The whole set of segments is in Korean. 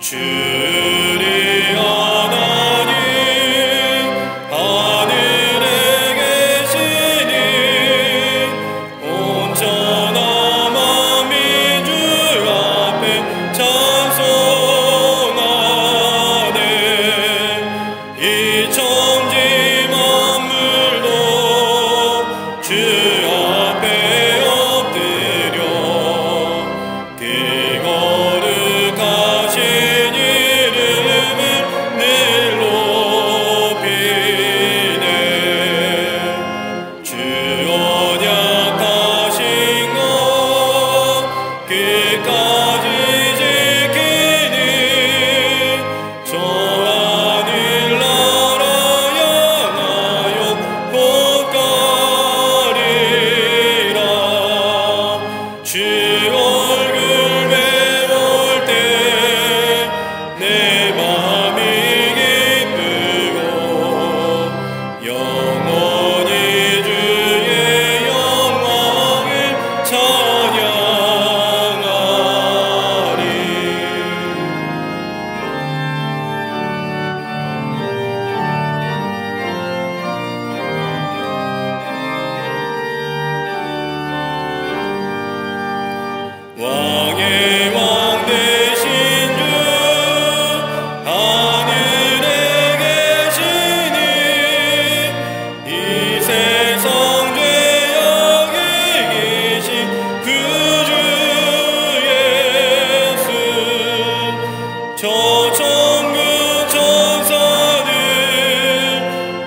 주리 하나님 하늘에 계시니 온전한 만민 주 앞에 찬송하네. 이 천지 만물도 주 앞에 엎드려 그 거룩하신 이름을 늘 높이네. 주 언약하신 것 끝까지 지키니 저 하늘 나라 향하여 곧 가리라. 주 얼굴 배울 때 내 맘이 기쁘고 영원히 주의 영광을 찬양하리. 왕의 왕 되신 주 하늘에 계시니 이 세상 죄악에 계신 구주 예수 저 천국 천사들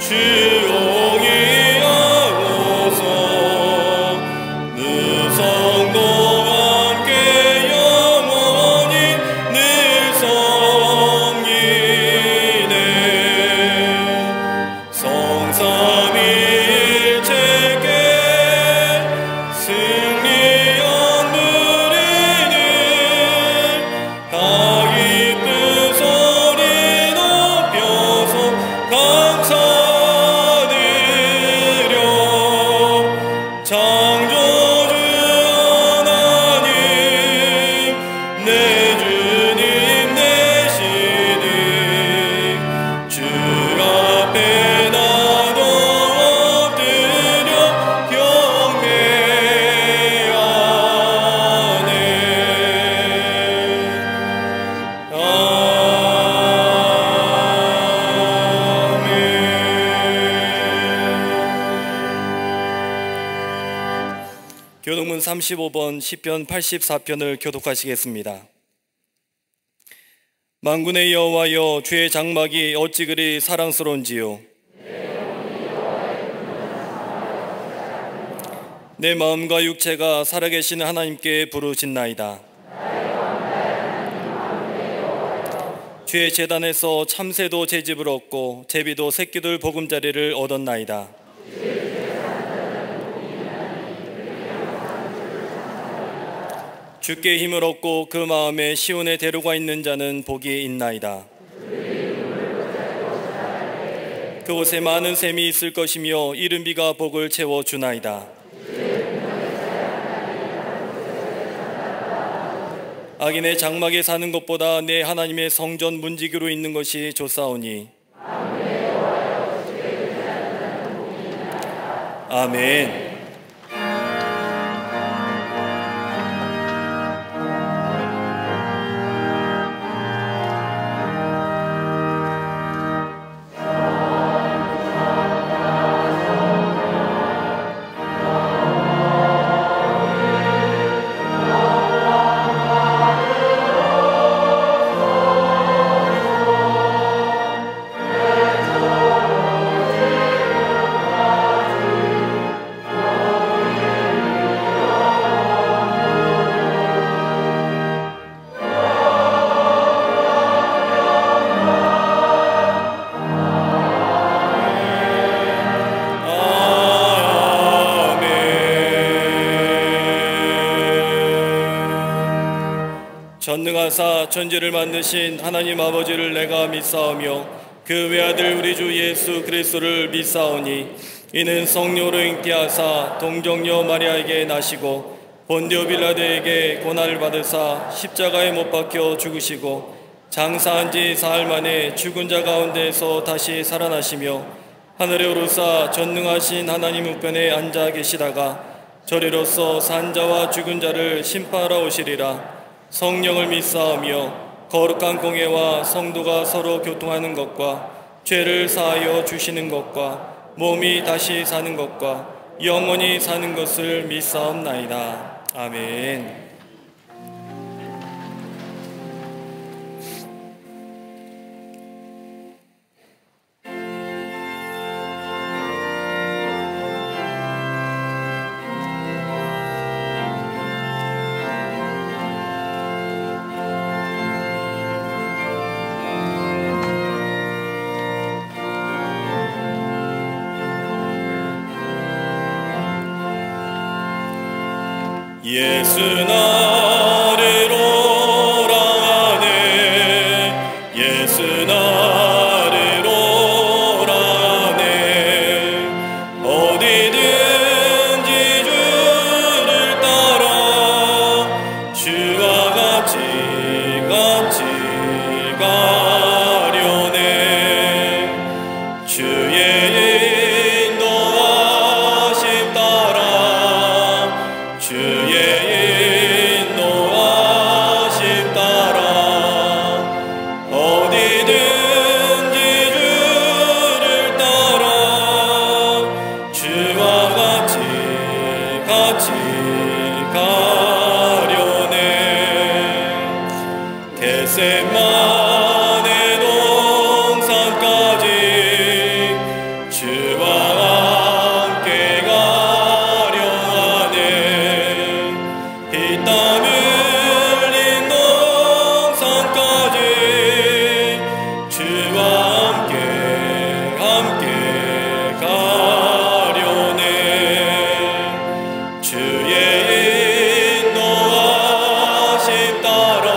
주옹이하고서 무성도 함께 영원히 늘 섬기네. 성삼위일체께 승리한 우리는 다 기쁜 소리 높여서 감사드려. 창조주 하나님 내 주님 되시니 주 앞에 나도 엎드려 경배하네. 교독문 35번 시편 84편을 교독하시겠습니다. 만군의 여호와여, 주의 장막이 어찌 그리 사랑스러운지요. 내 마음과 육체가 살아계신 하나님께 부르짖나이다. 주의 제단에서 참새도 제집을 얻고 제비도 새끼들 보금자리를 얻었나이다. 주께 힘을 얻고 그 마음에 시온에 데려가 있는 자는 복이 있나이다. 그곳에 많은 샘이 있을 것이며 이른 비가 복을 채워주나이다. 악인의 장막에 사는 것보다 내 하나님의 성전 문지기로 있는 것이 좋사오니. 아멘. 전능하사 천지를 만드신 하나님 아버지를 내가 믿사오며 그 외아들 우리 주 예수 그리스도를 믿사오니 이는 성령으로 잉태하사 동정녀 마리아에게 나시고 본디오 빌라도에게 고난을 받으사 십자가에 못 박혀 죽으시고 장사한 지 사흘 만에 죽은 자 가운데서 다시 살아나시며 하늘에 오르사 전능하신 하나님 우편에 앉아 계시다가 저리로서 산 자와 죽은 자를 심판하러 오시리라. 성령을 믿사오며 거룩한 공예와 성도가 서로 교통하는 것과 죄를 사하여 주시는 것과 몸이 다시 사는 것과 영원히 사는 것을 믿사옵나이다. 아멘. 예수 나를 오라네 예수 나를 오라네 어디든지 주를 따라 주와 같이 가려네 주의 인도하심 따라 주의 겟세마네 동산까지 주와 함께 가려 하네 피땀 흘린 동산까지 주와 함께 가려네 주의 인도하심 따라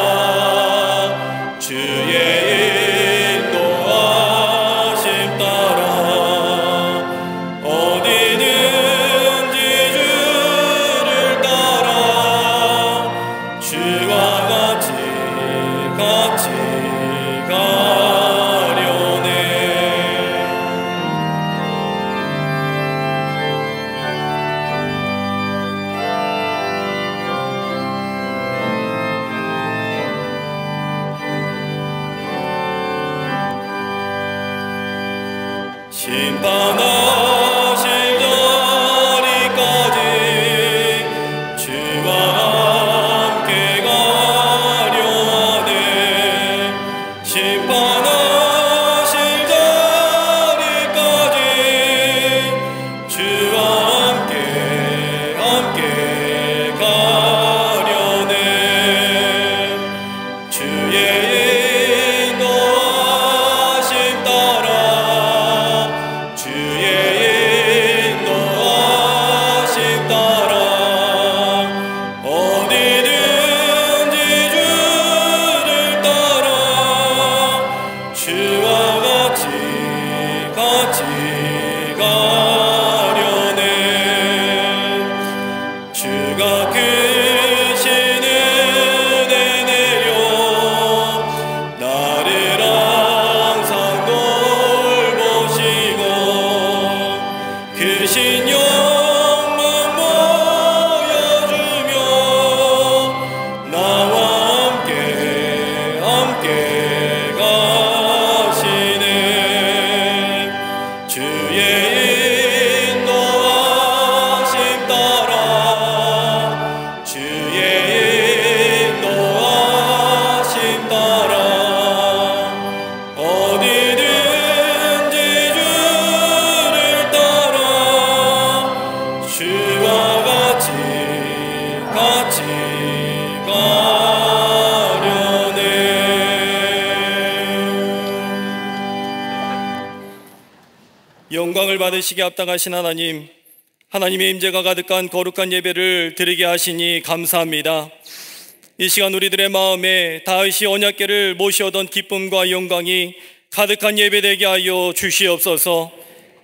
주의 인도하심 따라 어디든지 주를 따라 주와 같이 가려네 심판하실 자리까지 주와 함께 가려 하네 심판하실 자리까지 주와 함께 가려네 주의 인도하심 따라 주의 인도하심 따라 어디든지 주를 따라 주와 같이 가려네 주가 크신 은혜 내려 나를 항상 돌보시고 크신 영광 보여주며 나와 함께 가시네 주의 인도하심 따라 주의 인도하심 따라 어디든지 주를 따라 주와 같이 가려네 영광을 받으시기 합당하신 하나님 하나님의 임재가 가득한 거룩한 예배를 드리게 하시니 감사합니다. 이 시간 우리들의 마음에 다윗이 언약궤를 모셔오던 기쁨과 영광이 가득한 예배되게 하여 주시옵소서.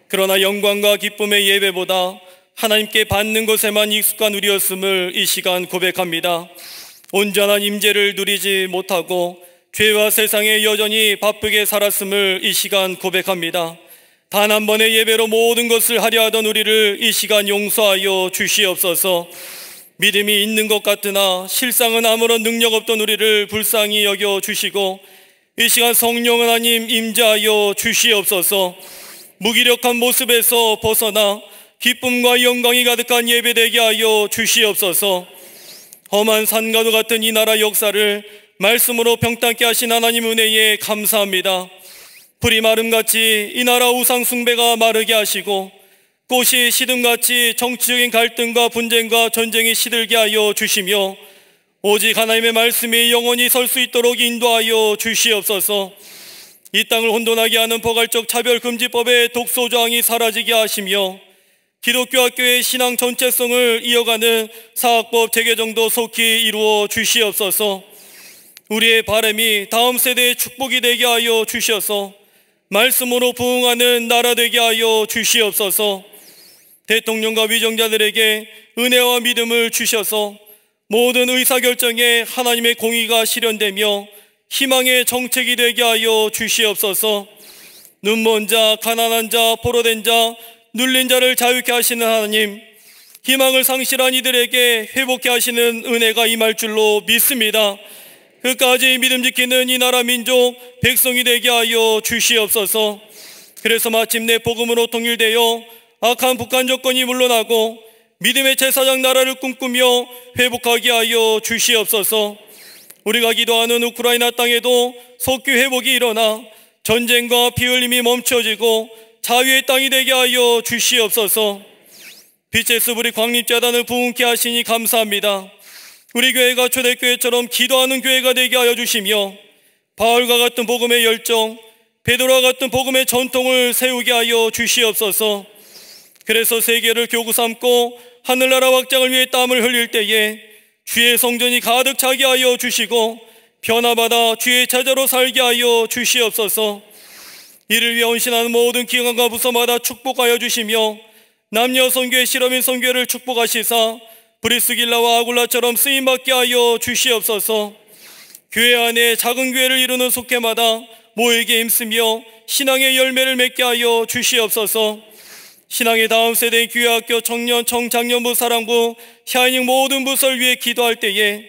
그러나 영광과 기쁨의 예배보다 하나님께 받는 것에만 익숙한 우리였음을 이 시간 고백합니다. 온전한 임재를 누리지 못하고 죄와 세상에 여전히 바쁘게 살았음을 이 시간 고백합니다. 단 한 번의 예배로 모든 것을 하려 하던 우리를 이 시간 용서하여 주시옵소서. 믿음이 있는 것 같으나 실상은 아무런 능력 없던 우리를 불쌍히 여겨 주시고 이 시간 성령 하나님 임재하여 주시옵소서. 무기력한 모습에서 벗어나 기쁨과 영광이 가득한 예배되게 하여 주시옵소서. 험한 산과도 같은 이 나라 역사를 말씀으로 평탄케 하신 하나님 은혜에 감사합니다. 풀이 마름같이 이 나라 우상 숭배가 마르게 하시고 꽃이 시듬같이 정치적인 갈등과 분쟁과 전쟁이 시들게 하여 주시며 오직 하나님의 말씀이 영원히 설 수 있도록 인도하여 주시옵소서. 이 땅을 혼돈하게 하는 포괄적 차별금지법의 독소조항이 사라지게 하시며 기독교 학교의 신앙 전체성을 이어가는 사학법 재개정도 속히 이루어 주시옵소서. 우리의 바람이 다음 세대의 축복이 되게 하여 주셔서 말씀으로 부응하는 나라 되게 하여 주시옵소서. 대통령과 위정자들에게 은혜와 믿음을 주셔서 모든 의사결정에 하나님의 공의가 실현되며 희망의 정책이 되게 하여 주시옵소서. 눈먼 자, 가난한 자, 포로된 자, 눌린 자를 자유케 하시는 하나님, 희망을 상실한 이들에게 회복케 하시는 은혜가 임할 줄로 믿습니다. 끝까지 믿음 지키는 이 나라 민족 백성이 되게 하여 주시옵소서. 그래서 마침내 복음으로 통일되어 악한 북한 정권이 물러나고 믿음의 제사장 나라를 꿈꾸며 회복하게 하여 주시옵소서. 우리가 기도하는 우크라이나 땅에도 속규 회복이 일어나 전쟁과 피 흘림이 멈춰지고 자유의 땅이 되게 하여 주시옵소서. 빛의 수불이 광립자단을 부흥케 하시니 감사합니다. 우리 교회가 초대교회처럼 기도하는 교회가 되게 하여 주시며 바울과 같은 복음의 열정, 베드로와 같은 복음의 전통을 세우게 하여 주시옵소서. 그래서 세계를 교구 삼고 하늘나라 확장을 위해 땀을 흘릴 때에 주의 성전이 가득 차게 하여 주시고 변화받아 주의 제자로 살게 하여 주시옵소서. 이를 위해 헌신하는 모든 기관과 부서마다 축복하여 주시며 남녀 선교회, 실험인 선교회를 축복하시사 브리스길라와 아굴라처럼 쓰임받게 하여 주시옵소서. 교회 안에 작은 교회를 이루는 속회마다 모이게 힘쓰며 신앙의 열매를 맺게 하여 주시옵소서. 신앙의 다음 세대인 교회학교 청년 청장년부 사랑부 샤이닝 모든 부서를 위해 기도할 때에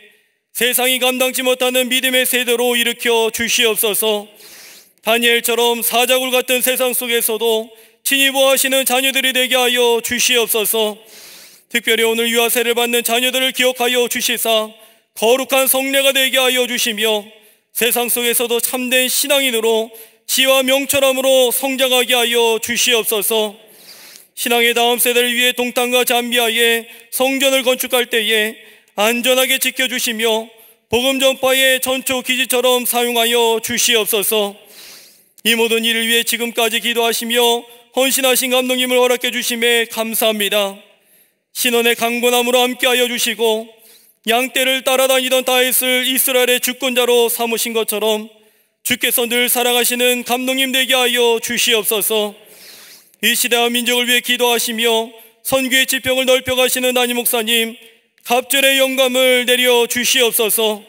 세상이 감당치 못하는 믿음의 세대로 일으켜 주시옵소서. 다니엘처럼 사자굴 같은 세상 속에서도 친히 보호하시는 자녀들이 되게 하여 주시옵소서. 특별히 오늘 유아세를 받는 자녀들을 기억하여 주시사 거룩한 성례가 되게 하여 주시며 세상 속에서도 참된 신앙인으로 지와 명철함으로 성장하게 하여 주시옵소서. 신앙의 다음 세대를 위해 동탄과 잠비아에 성전을 건축할 때에 안전하게 지켜주시며 복음 전파의 전초 기지처럼 사용하여 주시옵소서. 이 모든 일을 위해 지금까지 기도하시며 헌신하신 감독님을 허락해 주심에 감사합니다. 신원의 강건함으로 함께하여 주시고 양떼를 따라다니던 다윗을 이스라엘의 주권자로 삼으신 것처럼 주께서 늘 사랑하시는 감독님 되게 하여 주시옵소서. 이 시대와 민족을 위해 기도하시며 선교의 지평을 넓혀가시는 담임 목사님 갑절의 영감을 내려 주시옵소서.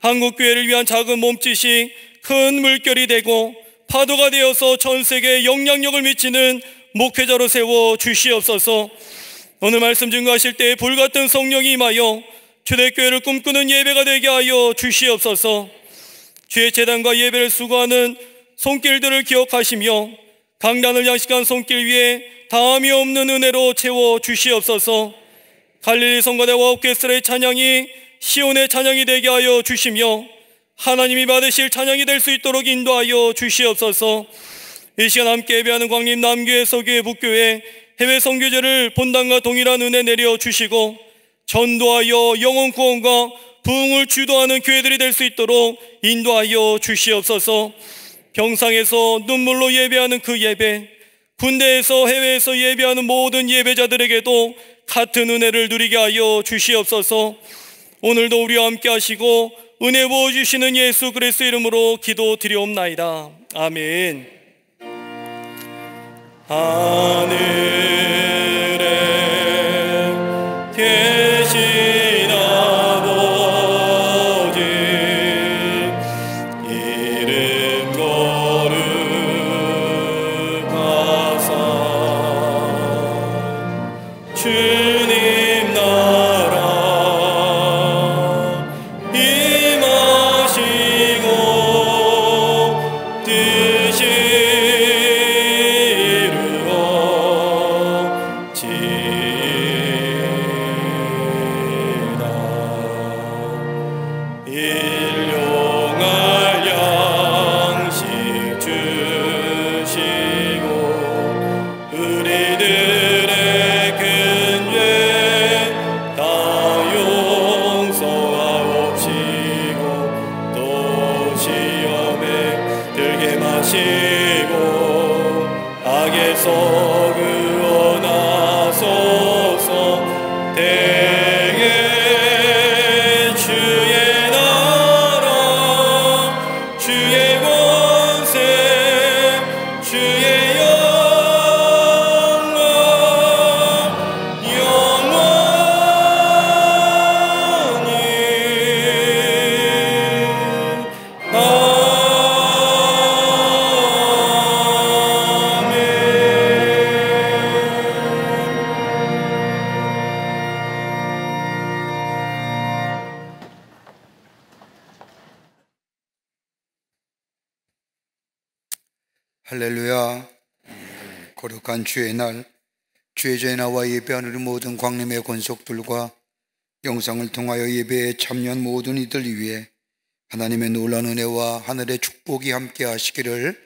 한국교회를 위한 작은 몸짓이 큰 물결이 되고 파도가 되어서 전 세계에 영향력을 미치는 목회자로 세워 주시옵소서. 오늘 말씀 증거하실 때 불같은 성령이 임하여 초대교회를 꿈꾸는 예배가 되게 하여 주시옵소서. 주의 제단과 예배를 수고하는 손길들을 기억하시며 강단을 양식한 손길 위에 다함이 없는 은혜로 채워 주시옵소서. 갈릴리 성가대와 오케스트라의 찬양이 시온의 찬양이 되게 하여 주시며 하나님이 받으실 찬양이 될 수 있도록 인도하여 주시옵소서. 이 시간 함께 예배하는 광림 남교회, 서교회, 북교회, 해외 선교제를 본당과 동일한 은혜 내려 주시고 전도하여 영혼 구원과 부흥을 주도하는 교회들이 될 수 있도록 인도하여 주시옵소서. 병상에서 눈물로 예배하는 그 예배, 군대에서 해외에서 예배하는 모든 예배자들에게도 같은 은혜를 누리게 하여 주시옵소서. 오늘도 우리와 함께 하시고 은혜 부어주시는 예수 그리스도 이름으로 기도드리옵나이다. 아멘. 하늘에 계신 아버지 구원하소서. 대개 주의 나라 주의 권세 주의 영광 영원히 할렐루야. 거룩한 주의 날, 주의 전에 나와 예배하는 우리 모든 광림의 권속들과 영상을 통하여 예배에 참여한 모든 이들 위해 하나님의 놀라운 은혜와 하늘의 축복이 함께 하시기를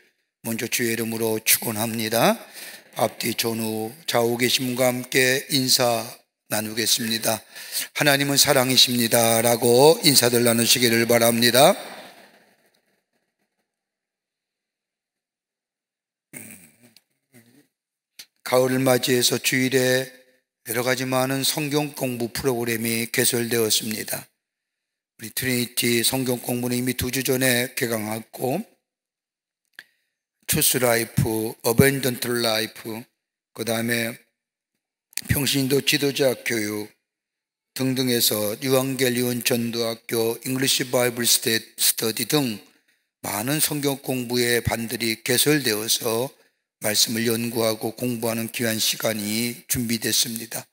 먼저 주의 이름으로 축원합니다. 앞뒤 전후 좌우 계신 분과 함께 인사 나누겠습니다. 하나님은 사랑이십니다 라고 인사들 나누시기를 바랍니다. 가을을 맞이해서 주일에 여러 가지 많은 성경 공부 프로그램이 개설되었습니다. 우리 트리니티 성경 공부는 이미 2주 전에 개강했고, truth life, abundant life, 그 다음에 평신도 지도자 교육 등등에서 유앙겔리온 전도학교, 잉글리시 바이블 스터디 등 많은 성경 공부의 반들이 개설되어서 말씀을 연구하고 공부하는 귀한 시간이 준비됐습니다.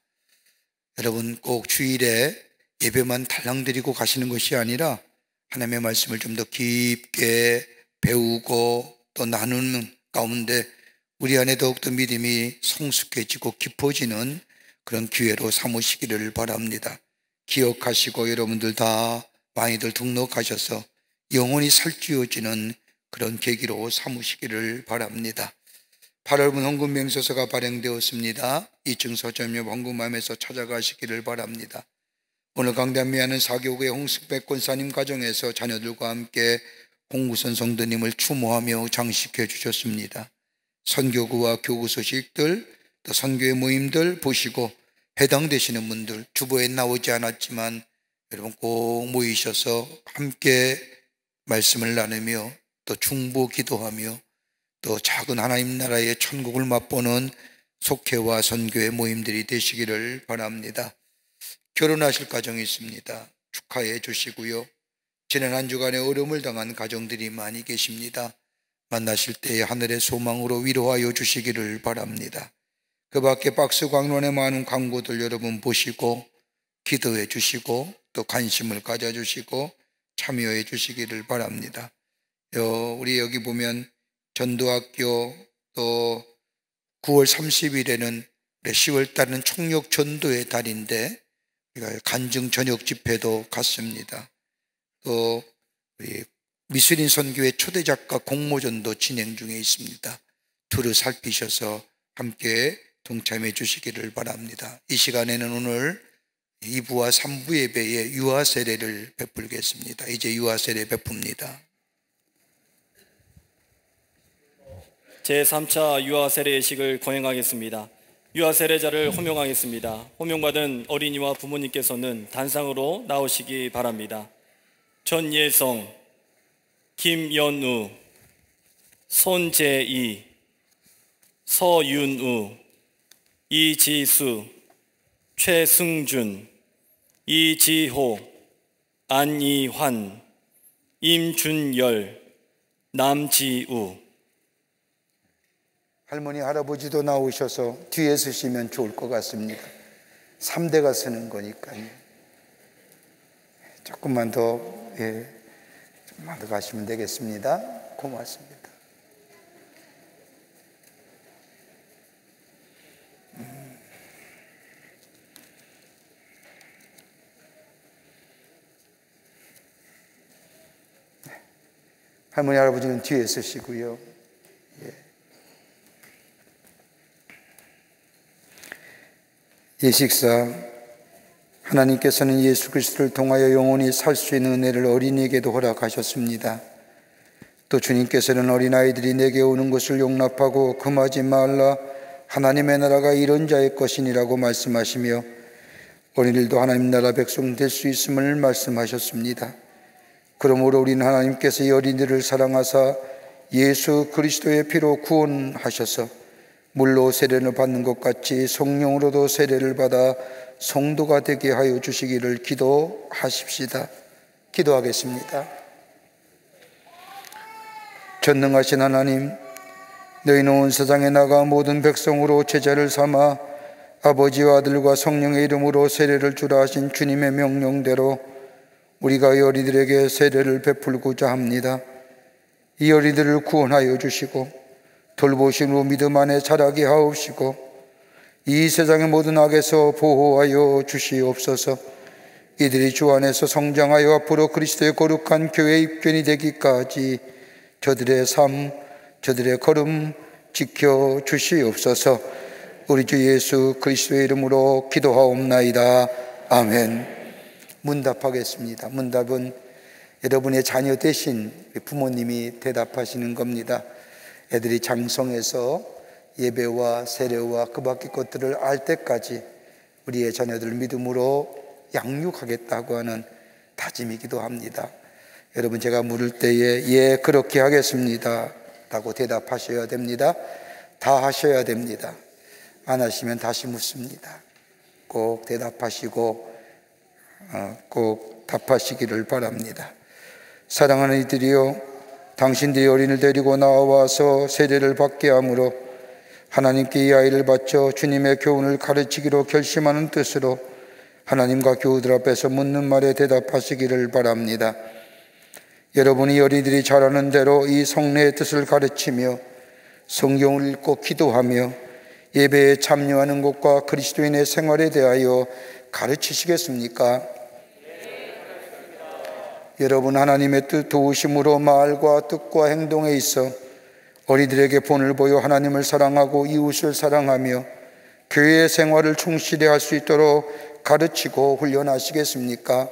여러분 꼭 주일에 예배만 달랑 드리고 가시는 것이 아니라 하나님의 말씀을 좀 더 깊게 배우고 또 나누는 가운데 우리 안에 더욱더 믿음이 성숙해지고 깊어지는 그런 기회로 삼으시기를 바랍니다. 기억하시고 여러분들 다 많이들 등록하셔서 영혼이 살찌워지는 그런 계기로 삼으시기를 바랍니다. 8월분 헌금 맹세서가 발행되었습니다. 2층 서점역 헌금함에서 찾아가시기를 바랍니다. 오늘 강단미하는 사교구의 홍승백 권사님 가정에서 자녀들과 함께 홍구선 성도님을 추모하며 장식해 주셨습니다. 선교구와 교구 소식들, 또 선교의 모임들 보시고 해당되시는 분들, 주보에 나오지 않았지만 여러분 꼭 모이셔서 함께 말씀을 나누며 또 중보 기도하며 또 작은 하나님 나라의 천국을 맛보는 속회와 선교의 모임들이 되시기를 바랍니다. 결혼하실 가정이 있습니다. 축하해 주시고요. 지난 한 주간에 어려움을 당한 가정들이 많이 계십니다. 만나실 때에 하늘의 소망으로 위로하여 주시기를 바랍니다. 그 밖에 박스 광론의 많은 광고들 여러분 보시고 기도해 주시고 또 관심을 가져주시고 참여해 주시기를 바랍니다. 우리 여기 보면 전도학교 또 9월 30일에는 10월 달은 총력 전도의 달인데 우리가 간증 저녁 집회도 갔습니다. 또 우리 미술인 선교회 초대작가 공모전도 진행 중에 있습니다. 두루 살피셔서 함께 동참해 주시기를 바랍니다. 이 시간에는 오늘 2부와 3부 예배에 유아 세례를 베풀겠습니다. 이제 유아 세례 베풉니다. 제3차 유아 세례식을 거행하겠습니다. 유아 세례자를 호명하겠습니다. 호명받은 어린이와 부모님께서는 단상으로 나오시기 바랍니다. 전예성, 김연우, 손재희, 서윤우, 이지수, 최승준, 이지호, 안이환, 임준열, 남지우. 할머니 할아버지도 나오셔서 뒤에 서시면 좋을 것 같습니다. 3대가 서는 거니까요. 조금만 더 조금만 더 가시면 되겠습니다. 고맙습니다. 할머니 할아버지는 뒤에 서시고요. 예식사, 하나님께서는 예수 그리스도를 통하여 영원히 살 수 있는 은혜를 어린이에게도 허락하셨습니다. 또 주님께서는 어린아이들이 내게 오는 것을 용납하고 금하지 말라, 하나님의 나라가 이런 자의 것이니라고 말씀하시며 어린이들도 하나님 나라 백성 될 수 있음을 말씀하셨습니다. 그러므로 우리는 하나님께서 이 어린이들을 사랑하사 예수 그리스도의 피로 구원하셔서 물로 세례를 받는 것 같이 성령으로도 세례를 받아 성도가 되게 하여 주시기를 기도하십시다. 기도하겠습니다. 전능하신 하나님, 너희는 온 세상에 나가 모든 백성으로 제자를 삼아 아버지와 아들과 성령의 이름으로 세례를 주라 하신 주님의 명령대로 우리가 이 어린이들에게 세례를 베풀고자 합니다. 이 어린이들을 구원하여 주시고 돌보심으로 믿음 안에 자라게 하옵시고 이 세상의 모든 악에서 보호하여 주시옵소서. 이들이 주 안에서 성장하여 앞으로 그리스도의 거룩한 교회의 입견이 되기까지 저들의 삶, 저들의 걸음 지켜 주시옵소서. 우리 주 예수 그리스도의 이름으로 기도하옵나이다. 아멘. 문답하겠습니다. 문답은 여러분의 자녀 대신 부모님이 대답하시는 겁니다. 애들이 장성해서 예배와 세례와 그 밖의 것들을 알 때까지 우리의 자녀들을 믿음으로 양육하겠다고 하는 다짐이기도 합니다. 여러분, 제가 물을 때에 예, 그렇게 하겠습니다 라고 대답하셔야 됩니다. 다 하셔야 됩니다. 안 하시면 다시 묻습니다. 꼭 대답하시고 꼭 답하시기를 바랍니다. 사랑하는 이들이여, 당신들이 어린이를 데리고 나와서 세례를 받게 하므로 하나님께 이 아이를 바쳐 주님의 교훈을 가르치기로 결심하는 뜻으로 하나님과 교우들 앞에서 묻는 말에 대답하시기를 바랍니다. 여러분이 어린이들이 잘하는 대로 이 성례의 뜻을 가르치며 성경을 읽고 기도하며 예배에 참여하는 것과 그리스도인의 생활에 대하여 가르치시겠습니까? 여러분, 하나님의 뜻 도우심으로 말과 뜻과 행동에 있어 어린이들에게 본을 보여 하나님을 사랑하고 이웃을 사랑하며 교회의 생활을 충실히 할 수 있도록 가르치고 훈련하시겠습니까?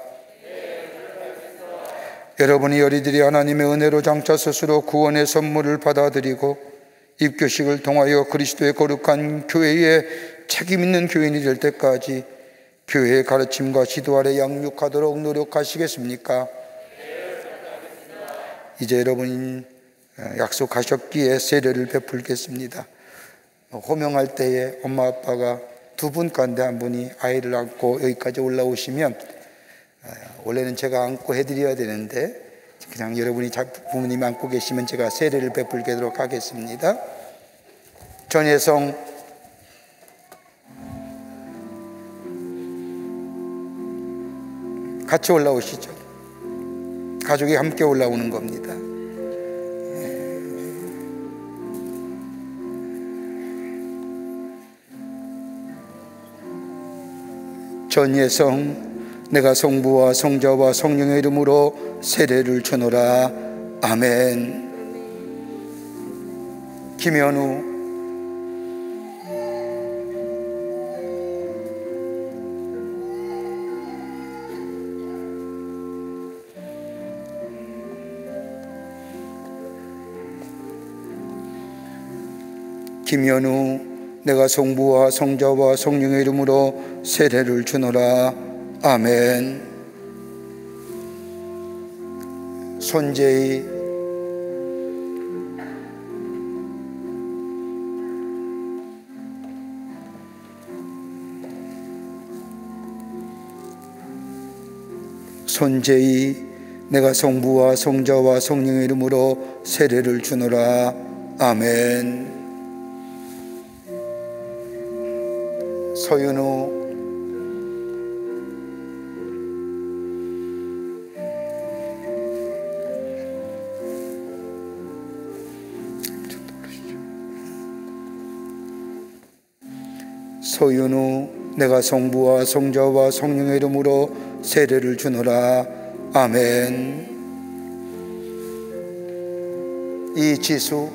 여러분이 어린이들이 하나님의 은혜로 장차 스스로 구원의 선물을 받아들이고 입교식을 통하여 그리스도의 거룩한 교회에 책임 있는 교인이 될 때까지 교회의 가르침과 지도 아래 양육하도록 노력하시겠습니까? 이제 여러분이 약속하셨기에 세례를 베풀겠습니다. 호명할 때에 엄마 아빠가 두 분 가운데 한 분이 아이를 안고 여기까지 올라오시면 원래는 제가 안고 해드려야 되는데 그냥 여러분이 부모님이 안고 계시면 제가 세례를 베풀도록 하겠습니다. 전혜성 같이 올라오시죠. 가족이 함께 올라오는 겁니다. 전예성, 내가 성부와 성자와 성령의 이름으로 세례를 주노라. 아멘. 김현우, 김현우, 내가 성부와 성자와 성령의 이름으로 세례를 주노라. 아멘. 손재희, 손재희, 내가 성부와 성자와 성령의 이름으로 세례를 주노라. 아멘. 서윤우, 서윤우, 내가 성부와 성자와 성령의 이름으로 세례를 주노라. 아멘. 이지수,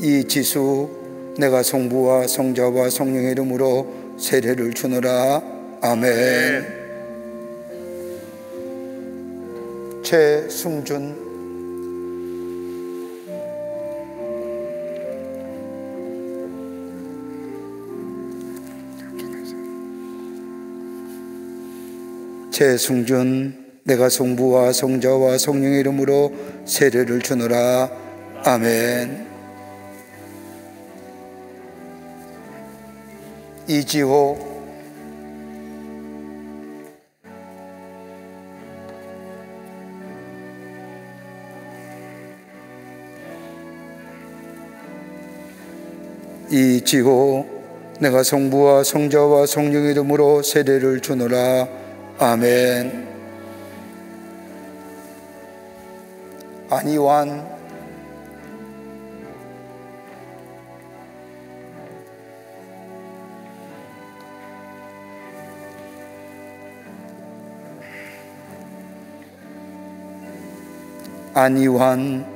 이지수, 내가 성부와 성자와 성령의 이름으로 세례를 주노라. 아멘. 최승준, 내가 성부와 성자와 성령의 이름으로 세례를 주노라. 아멘. 이지호, 내가 성부와 성자와 성령의 이름으로 세례를 주노라. 아멘. 안희환,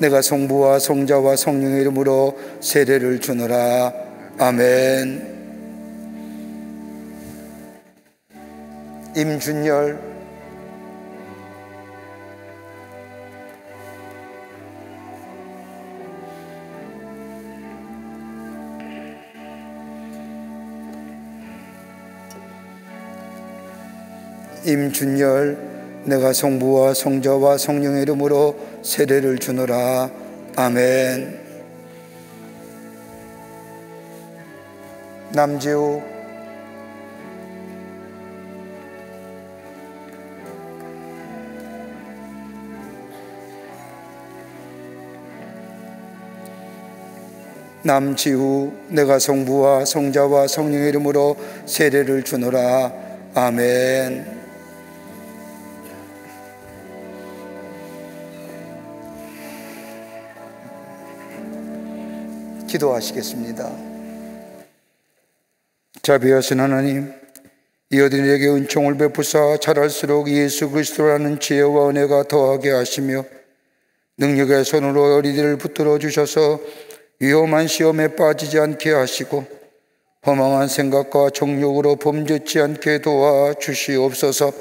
내가 성부와 성자와 성령의 이름으로 세례를 주노라. 아멘. 임준열, 내가 성부와 성자와 성령의 이름으로 세례를 주노라. 아멘. 남지우, 내가 성부와 성자와 성령의 이름으로 세례를 주노라. 아멘. 기도하시겠습니다. 자비하신 하나님, 이 어린이에게 은총을 베푸사 자랄수록 예수 그리스도라는 지혜와 은혜가 더하게 하시며 능력의 손으로 어린이를 붙들어 주셔서 위험한 시험에 빠지지 않게 하시고 허망한 생각과 정욕으로 범죄치 않게 도와주시옵소서.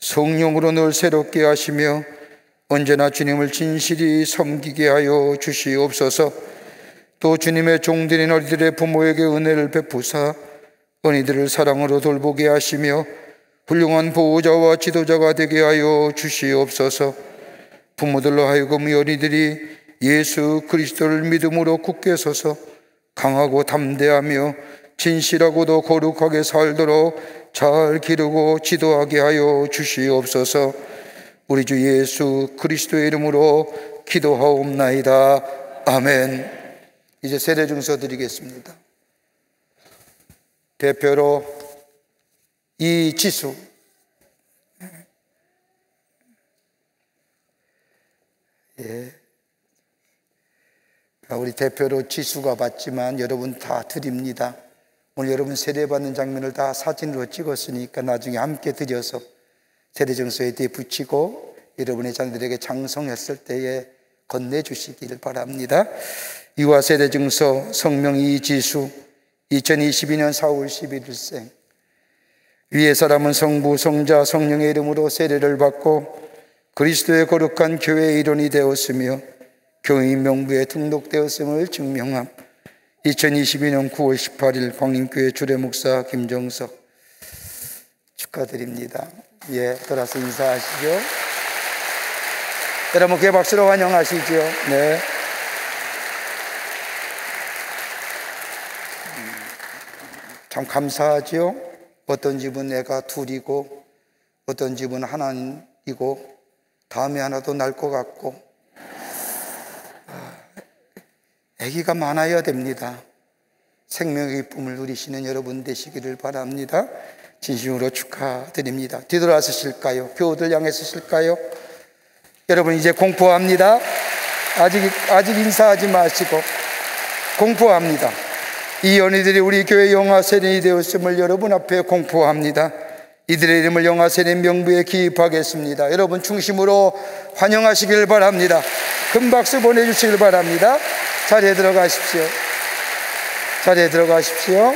성령으로 늘 새롭게 하시며 언제나 주님을 진실히 섬기게 하여 주시옵소서. 또 주님의 종들인 어린이들의 부모에게 은혜를 베푸사 어린이들을 사랑으로 돌보게 하시며 훌륭한 보호자와 지도자가 되게 하여 주시옵소서. 부모들로 하여금 이 어린이들이 예수 그리스도를 믿음으로 굳게 서서 강하고 담대하며 진실하고도 거룩하게 살도록 잘 기르고 지도하게 하여 주시옵소서. 우리 주 예수 그리스도의 이름으로 기도하옵나이다. 아멘. 이제 세례 증서 드리겠습니다. 대표로 이지수, 우리 대표로 지수가 받지만 여러분 다 드립니다. 오늘 여러분 세례받는 장면을 다 사진으로 찍었으니까 나중에 함께 드려서 세례 증서에 뒤에 붙이고 여러분의 자녀들에게 장성했을 때에 건네주시길 바랍니다. 유아 세례 증서 성명 이지수, 2022년 4월 11일생. 위의 사람은 성부, 성자, 성령의 이름으로 세례를 받고 그리스도의 거룩한 교회의 일원이 되었으며 교인 명부에 등록되었음을 증명함. 2022년 9월 18일 광림교회 주례목사 김정석. 축하드립니다. 돌아서 인사하시죠. 여러분 그 박수로 환영하시죠. 네. 참 감사하죠. 어떤 집은 애가 둘이고 어떤 집은 하나이고 다음에 하나도 날 것 같고 아기가 많아야 됩니다. 생명의 기쁨을 누리시는 여러분 되시기를 바랍니다. 진심으로 축하드립니다. 뒤돌아서실까요? 교우들 향해 서실까요? 여러분 이제 공포합니다. 아직 인사하지 마시고 공포합니다. 이 연희들이 우리 교회 영화세례이 되었음을 여러분 앞에 공포합니다. 이들의 이름을 영화세례 명부에 기입하겠습니다. 여러분 중심으로 환영하시길 바랍니다. 큰 박수 보내주시길 바랍니다. 자리에 들어가십시오. 자리에 들어가십시오.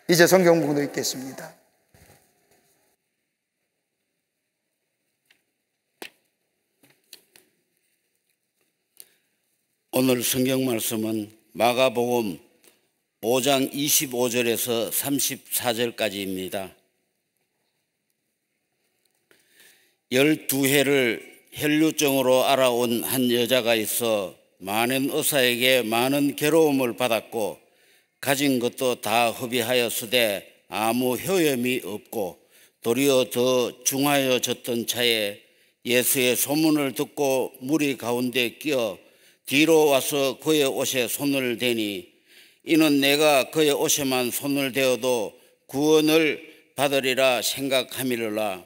이제 성경 봉독 읽겠습니다. 오늘 성경 말씀은 마가복음 5장 25절에서 34절까지입니다. 12해를 혈류증으로 알아온 한 여자가 있어 많은 의사에게 많은 괴로움을 받았고 가진 것도 다 허비하였으되 아무 효염이 없고 도리어 더 중하여졌던 차에 예수의 소문을 듣고 무리 가운데 끼어 뒤로 와서 그의 옷에 손을 대니 이는 내가 그의 옷에만 손을 대어도 구원을 받으리라 생각함이로라.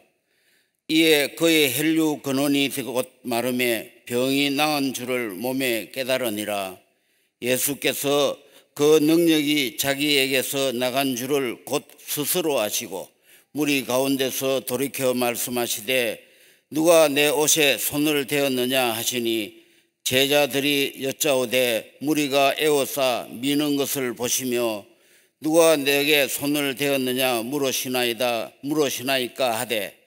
이에 그의 혈류 근원이 곧 마름에 병이 나은 줄을 몸에 깨달으니라. 예수께서 그 능력이 자기에게서 나간 줄을 곧 스스로 아시고 무리 가운데서 돌이켜 말씀하시되 누가 내 옷에 손을 대었느냐 하시니 제자들이 여짜오되 무리가 에워싸 미는 것을 보시며 누가 내게 손을 대었느냐 물으시나이까 하되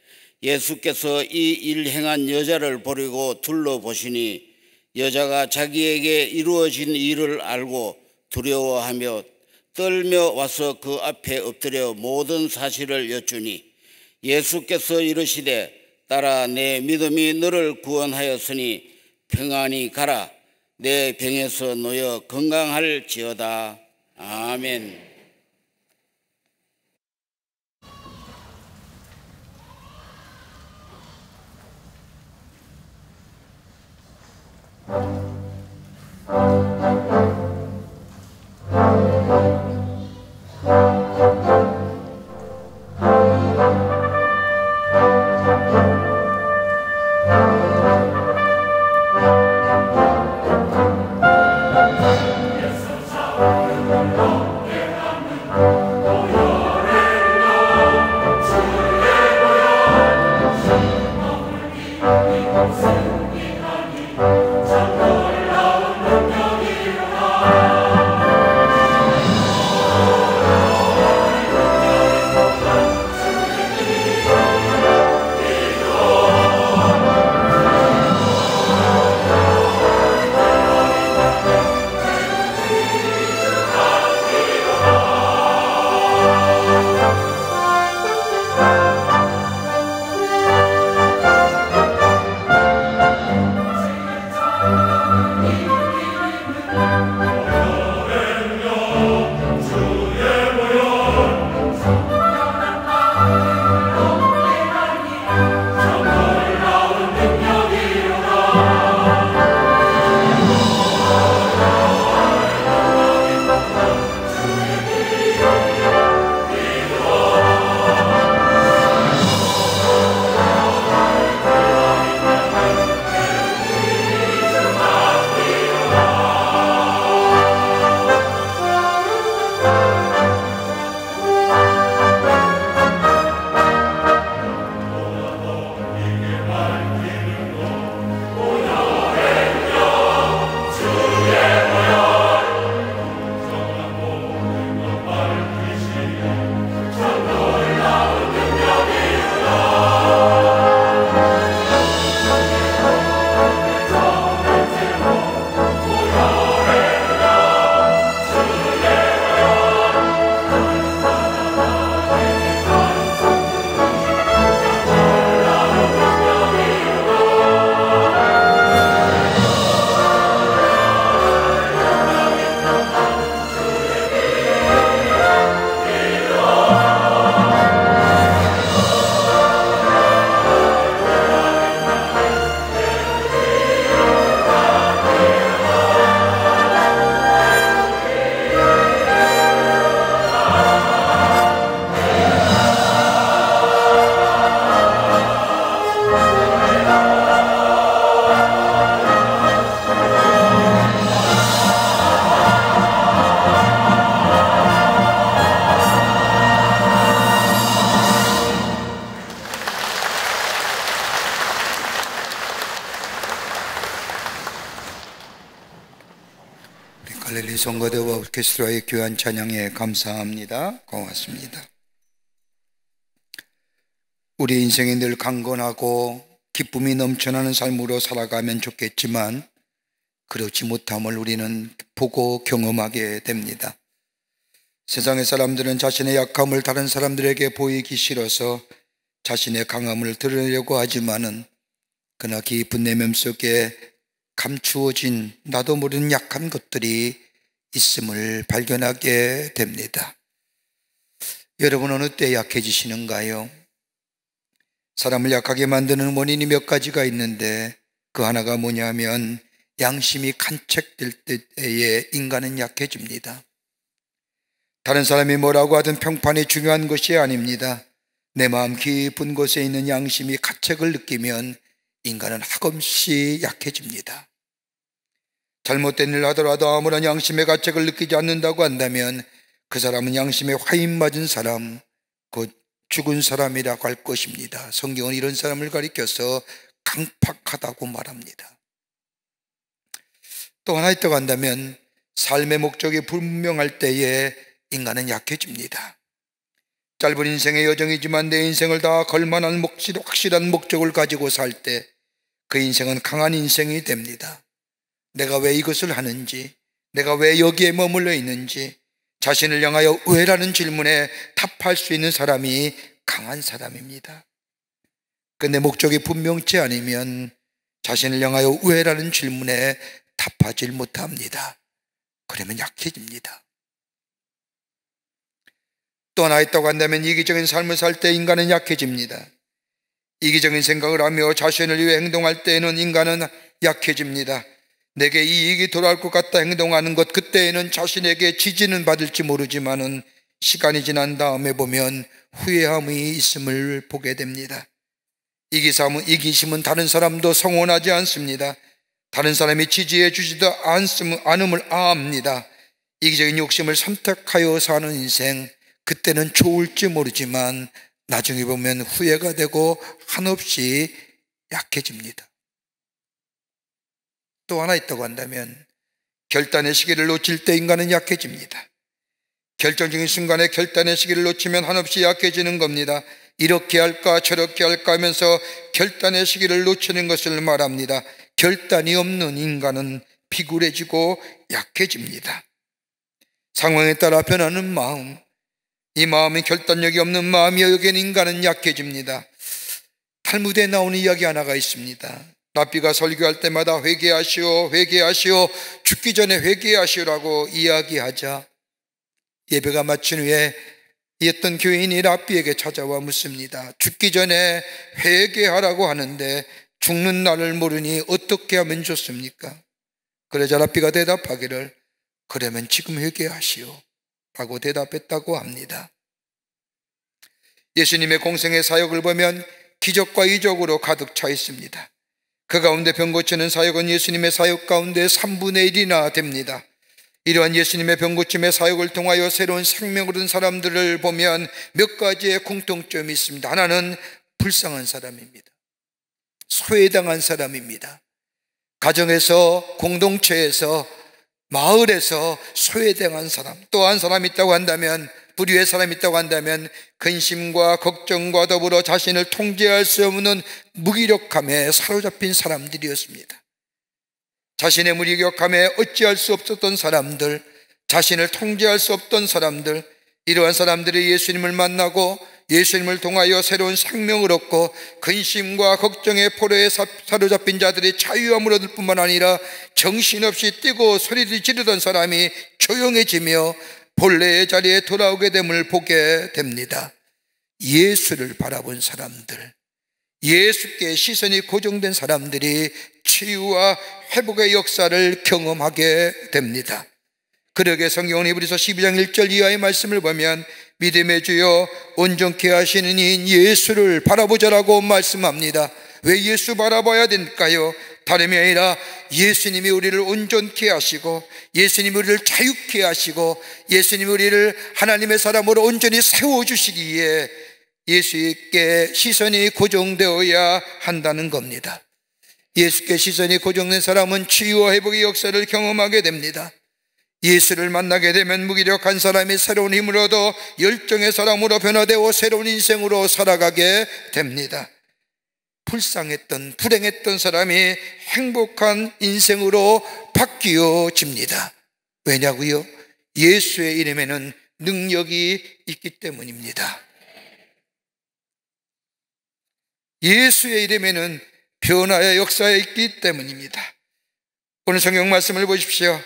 예수께서 이 일 행한 여자를 보리고 둘러보시니 여자가 자기에게 이루어진 일을 알고 두려워하며 떨며 와서 그 앞에 엎드려 모든 사실을 여쭈니 예수께서 이르시되 딸아 내 믿음이 너를 구원하였으니 평안히 가라. 내 병에서 놓여 건강할지어다. 아멘. 주 성가대와 오케스트라의 귀한 찬양에 감사합니다. 고맙습니다. 우리 인생이 늘 강건하고 기쁨이 넘쳐나는 삶으로 살아가면 좋겠지만 그렇지 못함을 우리는 보고 경험하게 됩니다. 세상의 사람들은 자신의 약함을 다른 사람들에게 보이기 싫어서 자신의 강함을 드러내려고 하지만은 그러나 깊은 내면 속에 감추어진 나도 모르는 약한 것들이 있음을 발견하게 됩니다. 여러분, 어느 때 약해지시는가요? 사람을 약하게 만드는 원인이 몇 가지가 있는데 그 하나가 뭐냐면 양심이 간척될 때에 인간은 약해집니다. 다른 사람이 뭐라고 하든 평판이 중요한 것이 아닙니다. 내 마음 깊은 곳에 있는 양심이 가책을 느끼면 인간은 hak없이 약해집니다. 잘못된 일을 하더라도 아무런 양심의 가책을 느끼지 않는다고 한다면 그 사람은 양심에 화인 맞은 사람, 곧 죽은 사람이라고 할 것입니다. 성경은 이런 사람을 가리켜서 강팍하다고 말합니다. 또 하나 있다고 한다면 삶의 목적이 불분명할 때에 인간은 약해집니다. 짧은 인생의 여정이지만 내 인생을 다 걸만한 확실한 목적을 가지고 살 때 그 인생은 강한 인생이 됩니다. 내가 왜 이것을 하는지, 내가 왜 여기에 머물러 있는지 자신을 향하여 왜라는 질문에 답할 수 있는 사람이 강한 사람입니다. 근데 목적이 분명치 않으면 자신을 향하여 왜라는 질문에 답하지 못합니다. 그러면 약해집니다. 또 하나 있다고 한다면 이기적인 삶을 살 때 인간은 약해집니다. 이기적인 생각을 하며 자신을 위해 행동할 때에는 인간은 약해집니다. 내게 이익이 돌아올 것 같다 행동하는 것, 그때에는 자신에게 지지는 받을지 모르지만은 시간이 지난 다음에 보면 후회함이 있음을 보게 됩니다. 이기심은 다른 사람도 성원하지 않습니다. 다른 사람이 지지해 주지도 않음을 압니다. 이기적인 욕심을 선택하여 사는 인생, 그때는 좋을지 모르지만 나중에 보면 후회가 되고 한없이 약해집니다. 또 하나 있다고 한다면 결단의 시기를 놓칠 때 인간은 약해집니다. 결정적인 순간에 결단의 시기를 놓치면 한없이 약해지는 겁니다. 이렇게 할까 저렇게 할까 하면서 결단의 시기를 놓치는 것을 말합니다. 결단이 없는 인간은 비굴해지고 약해집니다. 상황에 따라 변하는 마음, 이 마음이 결단력이 없는 마음이여 여기엔 인간은 약해집니다. 탈무드에 나오는 이야기 하나가 있습니다. 랍비가 설교할 때마다 회개하시오, 회개하시오, 죽기 전에 회개하시오라고 이야기하자 예배가 마친 후에 어떤 교인이 랍비에게 찾아와 묻습니다. 죽기 전에 회개하라고 하는데 죽는 날을 모르니 어떻게 하면 좋습니까? 그러자 랍비가 대답하기를 그러면 지금 회개하시오 라고 대답했다고 합니다. 예수님의 공생의 사역을 보면 기적과 이적으로 가득 차 있습니다. 그 가운데 병 고치는 사역은 예수님의 사역 가운데 3분의 1이나 됩니다. 이러한 예수님의 병 고침의 사역을 통하여 새로운 생명을 얻은 사람들을 보면 몇 가지의 공통점이 있습니다. 하나는 불쌍한 사람입니다. 소외당한 사람입니다. 가정에서, 공동체에서, 마을에서 소외당한 사람, 또 한 사람이 있다고 한다면, 불의의 사람이 있다고 한다면 근심과 걱정과 더불어 자신을 통제할 수 없는 무기력함에 사로잡힌 사람들이었습니다. 자신의 무기력함에 어찌할 수 없었던 사람들, 자신을 통제할 수 없던 사람들, 이러한 사람들이 예수님을 만나고 예수님을 통하여 새로운 생명을 얻고 근심과 걱정의 포로에 사로잡힌 자들이 자유함을 얻을 뿐만 아니라 정신없이 뛰고 소리를 지르던 사람이 조용해지며 본래의 자리에 돌아오게 됨을 보게 됩니다. 예수를 바라본 사람들, 예수께 시선이 고정된 사람들이 치유와 회복의 역사를 경험하게 됩니다. 그러게 성경은 히브리서 12장 1절 이하의 말씀을 보면 믿음의 주여 온전케 하시는 이인 예수를 바라보자라고 말씀합니다. 왜 예수 바라봐야 될까요? 다름이 아니라 예수님이 우리를 온전케 하시고 예수님이 우리를 자유케 하시고 예수님이 우리를 하나님의 사람으로 온전히 세워주시기에 예수께 시선이 고정되어야 한다는 겁니다. 예수께 시선이 고정된 사람은 치유와 회복의 역사를 경험하게 됩니다. 예수를 만나게 되면 무기력한 사람이 새로운 힘을 얻어 열정의 사람으로 변화되어 새로운 인생으로 살아가게 됩니다. 불쌍했던, 불행했던 사람이 행복한 인생으로 바뀌어집니다. 왜냐고요? 예수의 이름에는 능력이 있기 때문입니다. 예수의 이름에는 변화의 역사에 있기 때문입니다. 오늘 성경 말씀을 보십시오.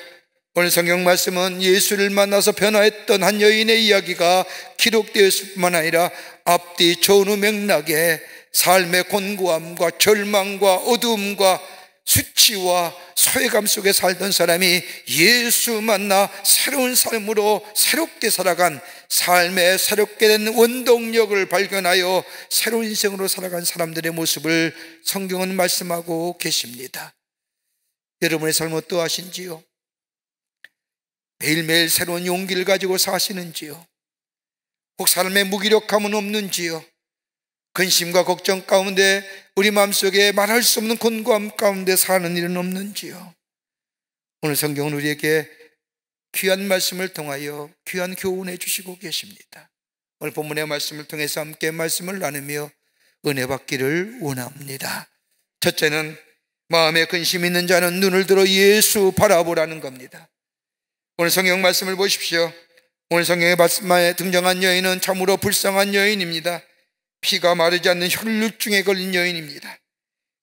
오늘 성경 말씀은 예수를 만나서 변화했던 한 여인의 이야기가 기록되었을 뿐만 아니라 앞뒤 전후 맥락에 삶의 곤고함과 절망과 어두움과 수치와 소외감 속에 살던 사람이 예수 만나 새로운 삶으로 새롭게 살아간, 삶의 새롭게 된 원동력을 발견하여 새로운 인생으로 살아간 사람들의 모습을 성경은 말씀하고 계십니다. 여러분의 삶은 어떠하신지요? 매일매일 새로운 용기를 가지고 사시는지요? 혹 삶의 무기력함은 없는지요? 근심과 걱정 가운데 우리 마음속에 말할 수 없는 곤고함 가운데 사는 일은 없는지요? 오늘 성경은 우리에게 귀한 말씀을 통하여 귀한 교훈해 주시고 계십니다. 오늘 본문의 말씀을 통해서 함께 말씀을 나누며 은혜 받기를 원합니다. 첫째는 마음에 근심 있는 자는 눈을 들어 예수 바라보라는 겁니다. 오늘 성경 말씀을 보십시오. 오늘 성경의 말씀에 등장한 여인은 참으로 불쌍한 여인입니다. 피가 마르지 않는 혈루증에 걸린 여인입니다.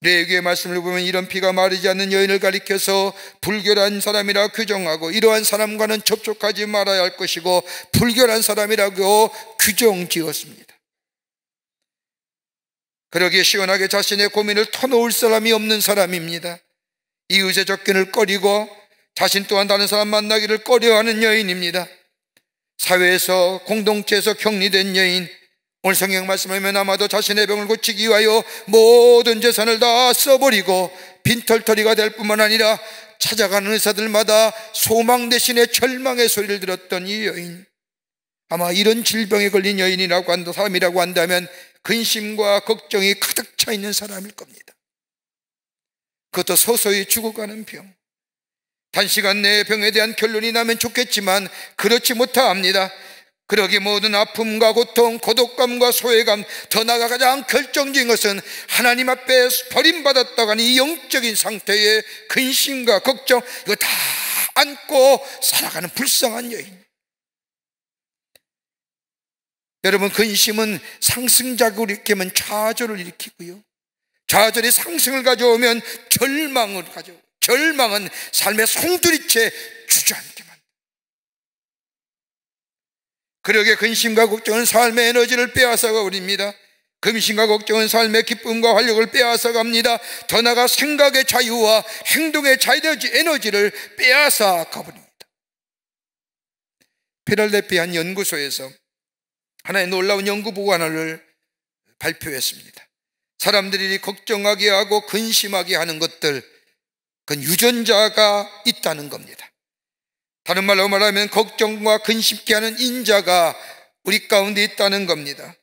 레위기의 말씀을 보면 이런 피가 마르지 않는 여인을 가리켜서 불결한 사람이라 규정하고 이러한 사람과는 접촉하지 말아야 할 것이고 불결한 사람이라고 규정지었습니다. 그러기에 시원하게 자신의 고민을 터놓을 사람이 없는 사람입니다. 이웃의 접견을 꺼리고 자신 또한 다른 사람 만나기를 꺼려하는 여인입니다. 사회에서, 공동체에서 격리된 여인, 오늘 성경 말씀을 보면 아마도 자신의 병을 고치기 위하여 모든 재산을 다 써버리고 빈털터리가 될 뿐만 아니라 찾아가는 의사들마다 소망 대신에 절망의 소리를 들었던 이 여인, 아마 이런 질병에 걸린 여인이라고 한다, 사람이라고 한다면 근심과 걱정이 가득 차 있는 사람일 겁니다. 그것도 서서히 죽어가는 병. 단시간 내에 병에 대한 결론이 나면 좋겠지만 그렇지 못합니다. 그러기 모든 아픔과 고통, 고독감과 소외감, 더 나아가 가장 결정적인 것은 하나님 앞에 버림받았다고 하는 이 영적인 상태의 근심과 걱정, 이거 다 안고 살아가는 불쌍한 여인. 여러분, 근심은 상승작용을 일으키면 좌절을 일으키고요, 좌절이 상승을 가져오면 절망을 가져오고, 절망은 삶의 송두리째 주저앉게 만듭니다. 그러기에 근심과 걱정은 삶의 에너지를 빼앗아가 버립니다. 근심과 걱정은 삶의 기쁨과 활력을 빼앗아 갑니다. 더 나아가 생각의 자유와 행동의 에너지를 빼앗아 가버립니다. 필라델피아 한 연구소에서 하나의 놀라운 연구 보고안을 발표했습니다. 사람들이 걱정하게 하고 근심하게 하는 것들, 그건 유전자가 있다는 겁니다. 다른 말로 말하면 걱정과 근심케 하는 인자가 우리 가운데 있다는 겁니다.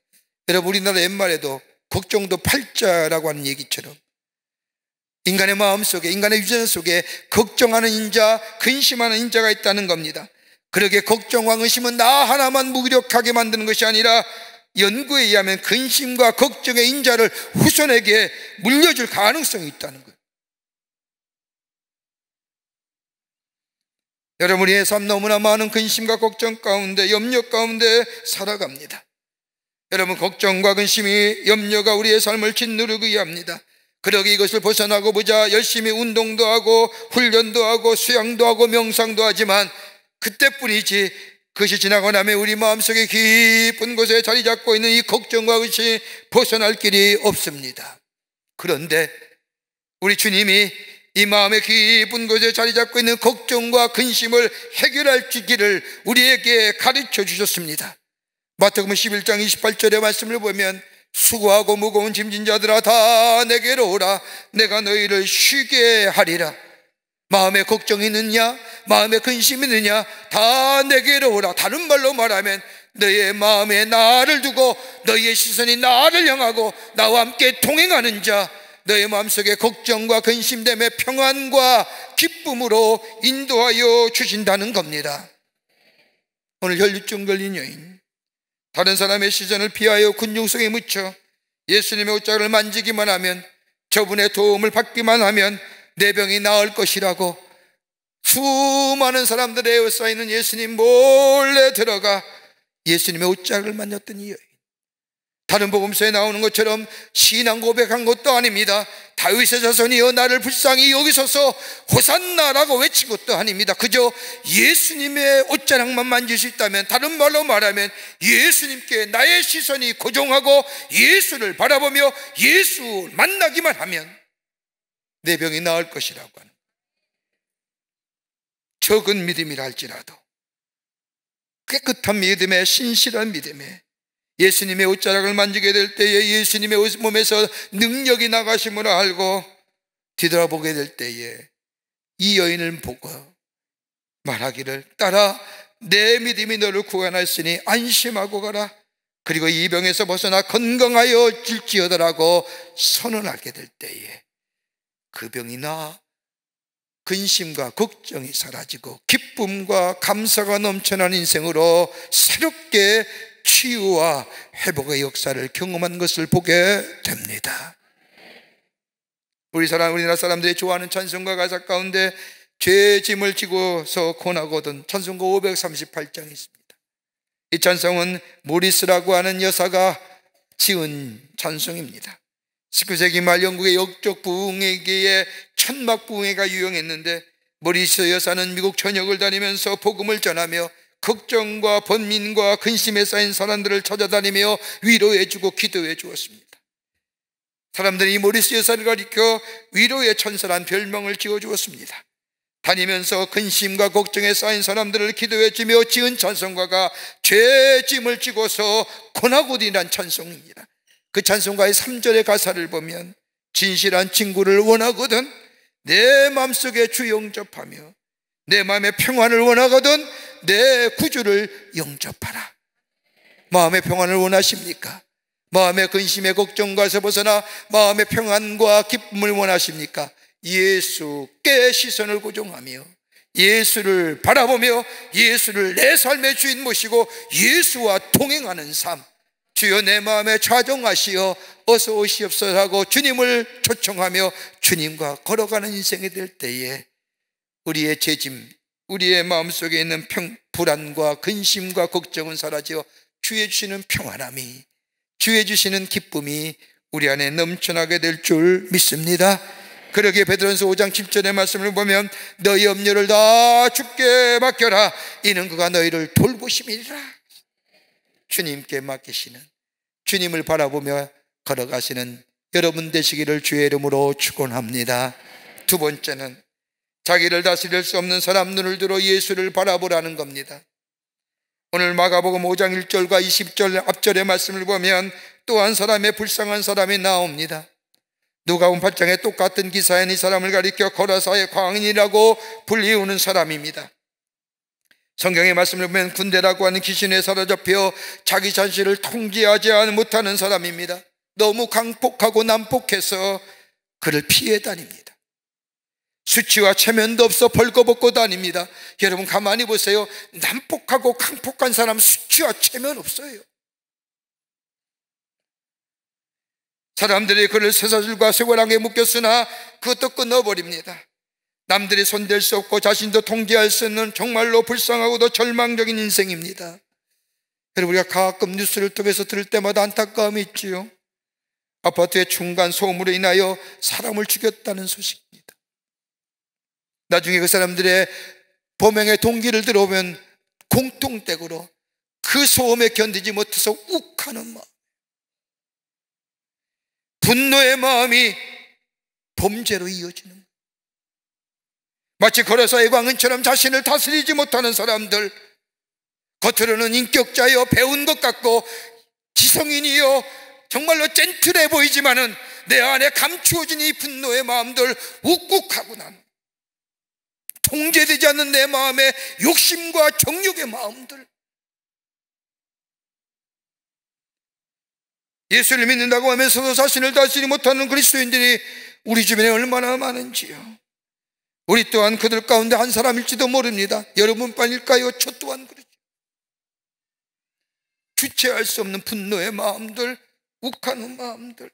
여러분, 우리나라 옛말에도 걱정도 팔자라고 하는 얘기처럼 인간의 마음 속에, 인간의 유전자 속에 걱정하는 인자, 근심하는 인자가 있다는 겁니다. 그러기에 걱정과 근심은 나 하나만 무기력하게 만드는 것이 아니라 연구에 의하면 근심과 걱정의 인자를 후손에게 물려줄 가능성이 있다는 거예요. 여러분의 삶 너무나 많은 근심과 걱정 가운데, 염려 가운데 살아갑니다. 여러분, 걱정과 근심이, 염려가 우리의 삶을 짓누르게 합니다. 그러기 이것을 벗어나고 보자 열심히 운동도 하고 훈련도 하고 수양도 하고 명상도 하지만 그때뿐이지, 그것이 지나고 나면 우리 마음속에 깊은 곳에 자리 잡고 있는 이 걱정과 근심이 벗어날 길이 없습니다. 그런데 우리 주님이 이 마음의 깊은 곳에 자리 잡고 있는 걱정과 근심을 해결할 길을 우리에게 가르쳐 주셨습니다. 마태복음 11장 28절의 말씀을 보면 수고하고 무거운 짐진 자들아 다 내게로 오라, 내가 너희를 쉬게 하리라. 마음에 걱정이 있느냐, 마음에 근심이 있느냐, 다 내게로 오라. 다른 말로 말하면 너희의 마음에 나를 두고 너희의 시선이 나를 향하고 나와 함께 동행하는 자, 너의 마음속에 걱정과 근심됨에 평안과 기쁨으로 인도하여 주신다는 겁니다. 오늘 혈류증 걸린 여인, 다른 사람의 시선을 피하여 군중 속에 묻혀 예수님의 옷자락을 만지기만 하면, 저분의 도움을 받기만 하면 내 병이 나을 것이라고 수많은 사람들의 에워싸이는 예수님 몰래 들어가 예수님의 옷자락을 만졌던 이 여인, 다른 복음서에 나오는 것처럼 신앙 고백한 것도 아닙니다. 다윗의 자손이여 나를 불쌍히 여기소서 호산나라고 외친 것도 아닙니다. 그저 예수님의 옷자락만 만질 수 있다면, 다른 말로 말하면 예수님께 나의 시선이 고정하고 예수를 바라보며 예수 만나기만 하면 내 병이 나을 것이라고 하는, 적은 믿음이라 할지라도 깨끗한 믿음에, 신실한 믿음에 예수님의 옷자락을 만지게 될 때에 예수님의 몸에서 능력이 나가심을 알고 뒤돌아보게 될 때에 이 여인을 보고 말하기를, 딸아 내 믿음이 너를 구원하였으니 안심하고 가라. 그리고 이 병에서 벗어나 건강하여 질지어다라고 선언하게 될 때에 그 병이 나 근심과 걱정이 사라지고 기쁨과 감사가 넘쳐난 인생으로 새롭게 치유와 회복의 역사를 경험한 것을 보게 됩니다. 우리나라 사람들이 좋아하는 찬송가 가사 가운데 죄의 짐을 지고서 권하거든 찬송가 538장이 있습니다. 이 찬송은 모리스라고 하는 여사가 지은 찬송입니다. 19세기 말 영국의 역적 부흥회계에 천막 부흥회가 유행했는데, 모리스 여사는 미국 전역을 다니면서 복음을 전하며 걱정과 번민과 근심에 쌓인 사람들을 찾아다니며 위로해주고 기도해 주었습니다. 사람들이 이 모리스 여사를 가리켜 위로의 천사란 별명을 지어주었습니다. 다니면서 근심과 걱정에 쌓인 사람들을 기도해주며 지은 찬송가가 죄의 짐을 지고서 권하고디란 찬송입니다. 그 찬송가의 3절의 가사를 보면, 진실한 친구를 원하거든 내 마음속에 주 영접하며 내 마음의 평안을 원하거든 내 구주를 영접하라. 마음의 평안을 원하십니까? 마음의 근심의 걱정과서 벗어나 마음의 평안과 기쁨을 원하십니까? 예수께 시선을 고정하며 예수를 바라보며 예수를 내 삶의 주인 모시고 예수와 동행하는 삶, 주여 내 마음에 좌정하시어 어서 오시옵소서 하고 주님을 초청하며 주님과 걸어가는 인생이 될 때에 우리의 죄짐, 우리의 마음속에 있는 불안과 근심과 걱정은 사라져 주의 주시는 평안함이, 주의 주시는 기쁨이 우리 안에 넘쳐나게 될 줄 믿습니다. 그러기에 베드로전서 5장 7절의 말씀을 보면 너희 염려를 다 주께 맡겨라 이는 그가 너희를 돌보심이니라. 주님께 맡기시는, 주님을 바라보며 걸어가시는 여러분 되시기를 주의 이름으로 축원합니다. 두 번째는 자기를 다스릴 수 없는 사람 눈을 들어 예수를 바라보라는 겁니다. 오늘 마가복음 5장 1절과 20절 앞절의 말씀을 보면 또 한 사람의 불쌍한 사람이 나옵니다. 누가복음 8장에 똑같은 기사엔 이 사람을 가리켜 거라사의 광인이라고 불리우는 사람입니다. 성경의 말씀을 보면 군대라고 하는 귀신에 사로잡혀 자기 자신을 통제하지 못하는 사람입니다. 너무 강폭하고 난폭해서 그를 피해 다닙니다. 수치와 체면도 없어 벌거벗고 다닙니다. 여러분 가만히 보세요. 난폭하고 강폭한 사람 수치와 체면 없어요. 사람들이 그를 쇠사슬과 쇠고랑에 묶였으나 그것도 끊어버립니다. 남들이 손댈 수 없고 자신도 통제할 수 없는 정말로 불쌍하고도 절망적인 인생입니다. 여러분 우리가 가끔 뉴스를 통해서 들을 때마다 안타까움이 있지요. 아파트의 중간 소음으로 인하여 사람을 죽였다는 소식입니다. 나중에 그 사람들의 범행의 동기를 들어보면 공통되고로 그 소음에 견디지 못해서 욱하는 마음, 분노의 마음이 범죄로 이어지는 거예요. 마치 거라사의 광인처럼 자신을 다스리지 못하는 사람들, 겉으로는 인격자여 배운 것 같고 지성인이여 정말로 젠틀해 보이지만은 내 안에 감추어진 이 분노의 마음들, 욱욱하고 난 통제되지 않는 내 마음의 욕심과 정욕의 마음들, 예수를 믿는다고 하면서도 자신을 다스리지 못하는 그리스도인들이 우리 주변에 얼마나 많은지요. 우리 또한 그들 가운데 한 사람일지도 모릅니다. 여러분뿐일까요? 저 또한 그렇죠. 주체할 수 없는 분노의 마음들, 욱하는 마음들.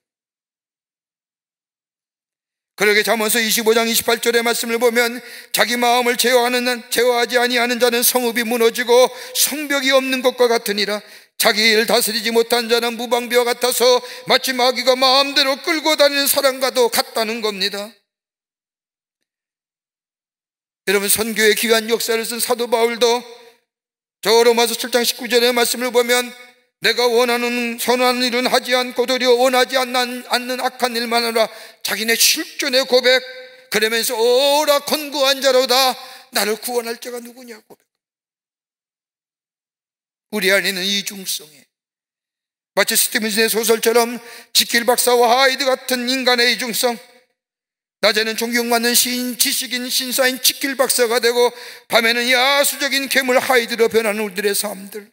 그러게 잠언서 25장 28절의 말씀을 보면 자기 마음을 제어하지 아니하는 자는 성읍이 무너지고 성벽이 없는 것과 같으니라. 자기 일 다스리지 못한 자는 무방비와 같아서 마치 마귀가 마음대로 끌고 다니는 사람과도 같다는 겁니다. 여러분, 선교의 귀한 역사를 쓴 사도 바울도 저 로마서 7장 19절의 말씀을 보면 내가 선한 일은 하지 않고 도리어 원하지 않는 악한 일만 하라. 자기네 실존의 고백, 그러면서 오라 권고한 자로다 나를 구원할 자가 누구냐고. 우리 안에는 이중성에 마치 스티븐슨의 소설처럼 지킬 박사와 하이드 같은 인간의 이중성, 낮에는 존경받는 시인, 지식인, 신사인 지킬 박사가 되고 밤에는 야수적인 괴물 하이드로 변하는 우리들의 삶들.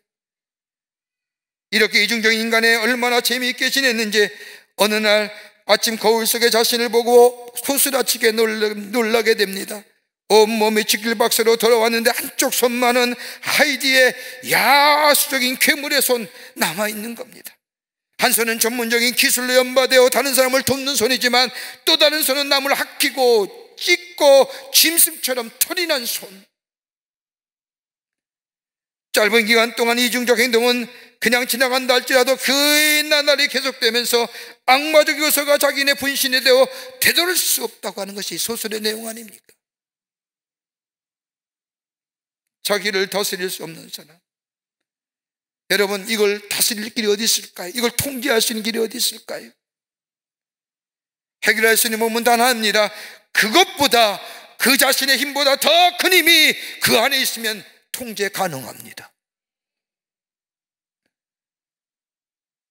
이렇게 이중적인 인간에 얼마나 재미있게 지냈는지 어느 날 아침 거울 속에 자신을 보고 소스라치게 놀라게 됩니다. 온몸이 지킬 박사로 돌아왔는데 한쪽 손만은 하이디의 야수적인 괴물의 손 남아있는 겁니다. 한 손은 전문적인 기술로 연마되어 다른 사람을 돕는 손이지만 또 다른 손은 남을 학히고 찢고 짐승처럼 털이 난 손. 짧은 기간 동안 이중적 행동은 그냥 지나간다 할지라도 그 나날이 계속되면서 악마적 요소가 자기네 분신이 되어 되돌릴 수 없다고 하는 것이 소설의 내용 아닙니까? 자기를 다스릴 수 없는 사람. 여러분, 이걸 다스릴 길이 어디 있을까요? 이걸 통제할 수 있는 길이 어디 있을까요? 해결할 수 있는 몸은 단 하나입니다. 그것보다, 그 자신의 힘보다 더 큰 힘이 그 안에 있으면 통제 가능합니다.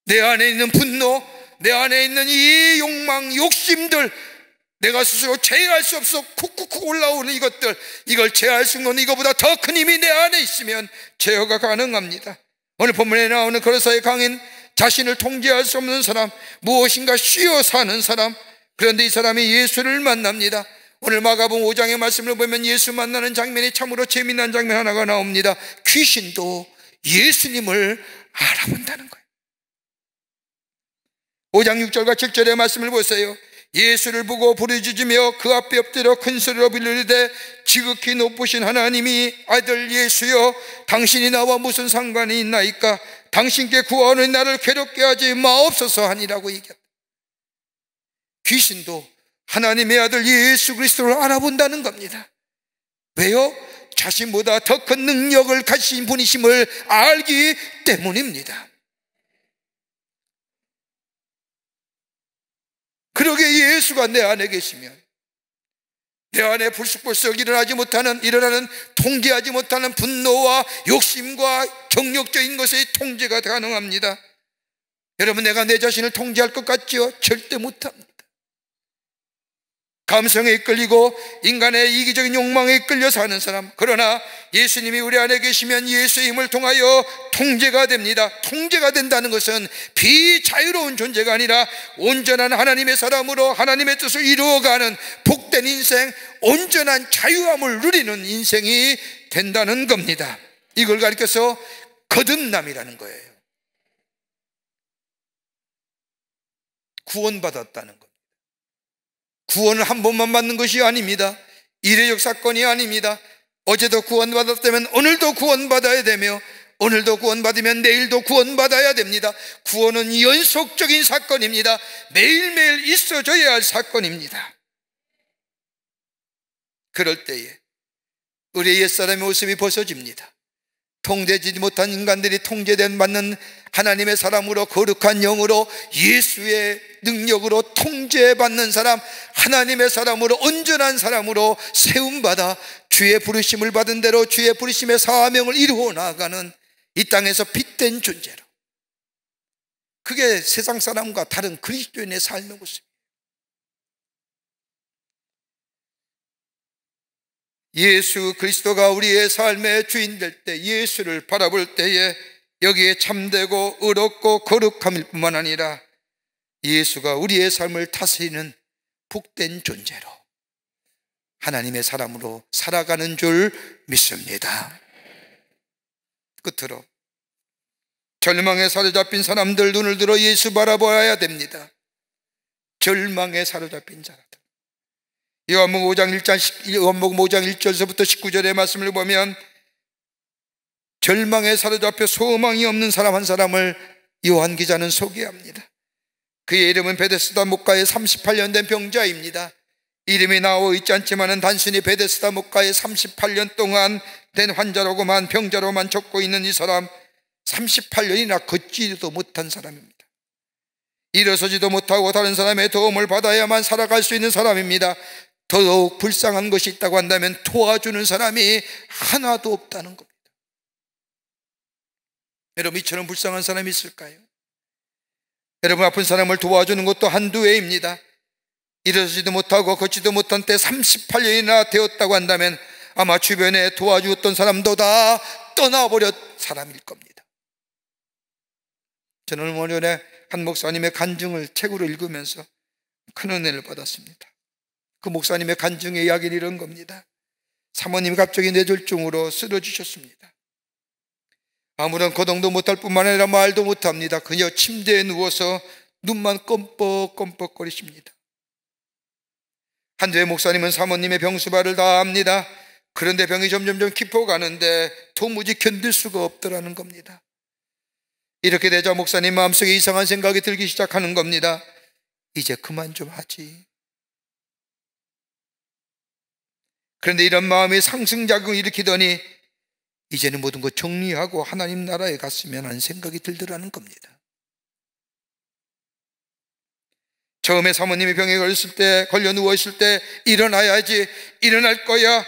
내 안에 있는 분노, 내 안에 있는 이 욕망, 욕심들, 내가 스스로 제어할 수 없어 쿡쿡쿡 올라오는 이것들, 이걸 제어할 수 있는 이거보다 더 큰 힘이 내 안에 있으면 제어가 가능합니다. 오늘 본문에 나오는 거로사의 강인, 자신을 통제할 수 없는 사람, 무엇인가 쉬어 사는 사람. 그런데 이 사람이 예수를 만납니다. 오늘 마가복음 5장의 말씀을 보면 예수 만나는 장면이 참으로 재미난 장면 하나가 나옵니다. 귀신도 예수님을 알아본다는 거예요. 5장 6절과 7절의 말씀을 보세요. 예수를 보고 부르짖으며 그 앞에 엎드려 큰 소리로 부르되 지극히 높으신 하나님이 아들 예수여, 당신이 나와 무슨 상관이 있나이까? 당신께 구하오니 나를 괴롭게 하지 마옵소서 하니라고 얘기합니다. 귀신도 하나님의 아들 예수 그리스도를 알아본다는 겁니다. 왜요? 자신보다 더 큰 능력을 가진 분이심을 알기 때문입니다. 그러게 예수가 내 안에 계시면 내 안에 불쑥불쑥 일어나는 통제하지 못하는 분노와 욕심과 정욕적인 것의 통제가 가능합니다. 여러분, 내가 내 자신을 통제할 것 같지요? 절대 못합니다. 감성에 이끌리고 인간의 이기적인 욕망에 이끌려 사는 사람. 그러나 예수님이 우리 안에 계시면 예수의 힘을 통하여 통제가 됩니다. 통제가 된다는 것은 비자유로운 존재가 아니라 온전한 하나님의 사람으로 하나님의 뜻을 이루어가는 복된 인생, 온전한 자유함을 누리는 인생이 된다는 겁니다. 이걸 가리켜서 거듭남이라는 거예요. 구원받았다는 겁니다. 구원을 한 번만 받는 것이 아닙니다. 일회적 사건이 아닙니다. 어제도 구원받았다면 오늘도 구원받아야 되며, 오늘도 구원받으면 내일도 구원받아야 됩니다. 구원은 연속적인 사건입니다. 매일매일 있어져야 할 사건입니다. 그럴 때에 우리의 옛사람의 모습이 벗어집니다. 통제되지 못한 인간들이 받는 하나님의 사람으로, 거룩한 영으로, 예수의 능력으로 통제받는 사람, 하나님의 사람으로, 온전한 사람으로 세움받아 주의 부르심을 받은 대로 주의 부르심의 사명을 이루어 나아가는 이 땅에서 빛된 존재로, 그게 세상 사람과 다른 그리스도인의 삶의 모습입니다. 예수 그리스도가 우리의 삶의 주인 될 때, 예수를 바라볼 때에 여기에 참되고 의롭고 거룩함일 뿐만 아니라 예수가 우리의 삶을 다스리는 복된 존재로 하나님의 사람으로 살아가는 줄 믿습니다. 끝으로 절망에 사로잡힌 사람들 눈을 들어 예수 바라보아야 됩니다. 절망에 사로잡힌 사람들. 요한복음 5장 1절서부터 19절의 말씀을 보면 절망에 사로잡혀 소망이 없는 사람 한 사람을 요한 기자는 소개합니다. 그의 이름은 베데스다 목가에 38년 된 병자입니다. 이름이 나와 있지 않지만 단순히 베데스다 목가에 38년 동안 된 환자로고만, 병자로만 적고 있는 이 사람, 38년이나 걷지도 못한 사람입니다. 일어서지도 못하고 다른 사람의 도움을 받아야만 살아갈 수 있는 사람입니다. 더더욱 불쌍한 것이 있다고 한다면 도와주는 사람이 하나도 없다는 겁니다. 여러분, 이처럼 불쌍한 사람이 있을까요? 여러분, 아픈 사람을 도와주는 것도 한두 해입니다. 일어서지도 못하고 걷지도 못한 때 38년이나 되었다고 한다면 아마 주변에 도와주었던 사람도 다 떠나버렸 사람일 겁니다. 저는 얼마 전에 한 목사님의 간증을 책으로 읽으면서 큰 은혜를 받았습니다. 그 목사님의 간증의 이야기는 이런 겁니다. 사모님이 갑자기 뇌졸중으로 쓰러지셨습니다. 아무런 거동도 못할 뿐만 아니라 말도 못합니다. 그저 침대에 누워서 눈만 껌뻑껌뻑거리십니다. 한두해 목사님은 사모님의 병수발을 다 압니다. 그런데 병이 점점점 깊어가는데 도무지 견딜 수가 없더라는 겁니다. 이렇게 되자 목사님 마음속에 이상한 생각이 들기 시작하는 겁니다. 이제 그만 좀 하지. 그런데 이런 마음이 상승작용을 일으키더니 이제는 모든 것 정리하고 하나님 나라에 갔으면 하는 생각이 들더라는 겁니다. 처음에 사모님이 병에 걸려 누워있을 때 일어나야지, 일어날 거야,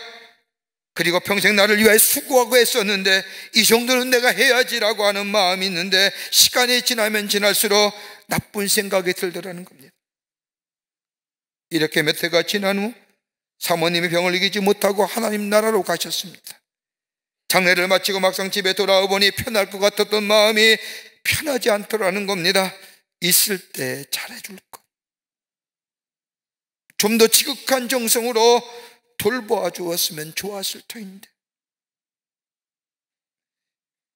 그리고 평생 나를 위하여 수고하고 했었는데 이 정도는 내가 해야지라고 하는 마음이 있는데 시간이 지나면 지날수록 나쁜 생각이 들더라는 겁니다. 이렇게 몇 해가 지난 후 사모님이 병을 이기지 못하고 하나님 나라로 가셨습니다. 장례를 마치고 막상 집에 돌아와 보니 편할 것 같았던 마음이 편하지 않더라는 겁니다. 있을 때 잘해줄 것, 좀 더 지극한 정성으로 돌보아 주었으면 좋았을 터인데,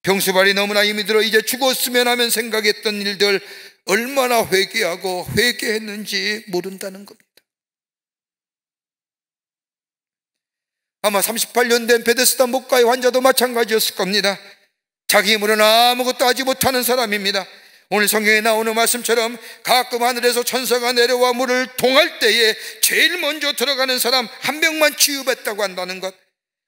병수발이 너무나 힘이 들어 이제 죽었으면 하면 생각했던 일들 얼마나 회개하고 회개했는지 모른다는 겁니다. 아마 38년 된 베데스다 목가의 환자도 마찬가지였을 겁니다. 자기 힘으로는 아무것도 하지 못하는 사람입니다. 오늘 성경에 나오는 말씀처럼 가끔 하늘에서 천사가 내려와 물을 통할 때에 제일 먼저 들어가는 사람 한 명만 취급했다고 한다는 것.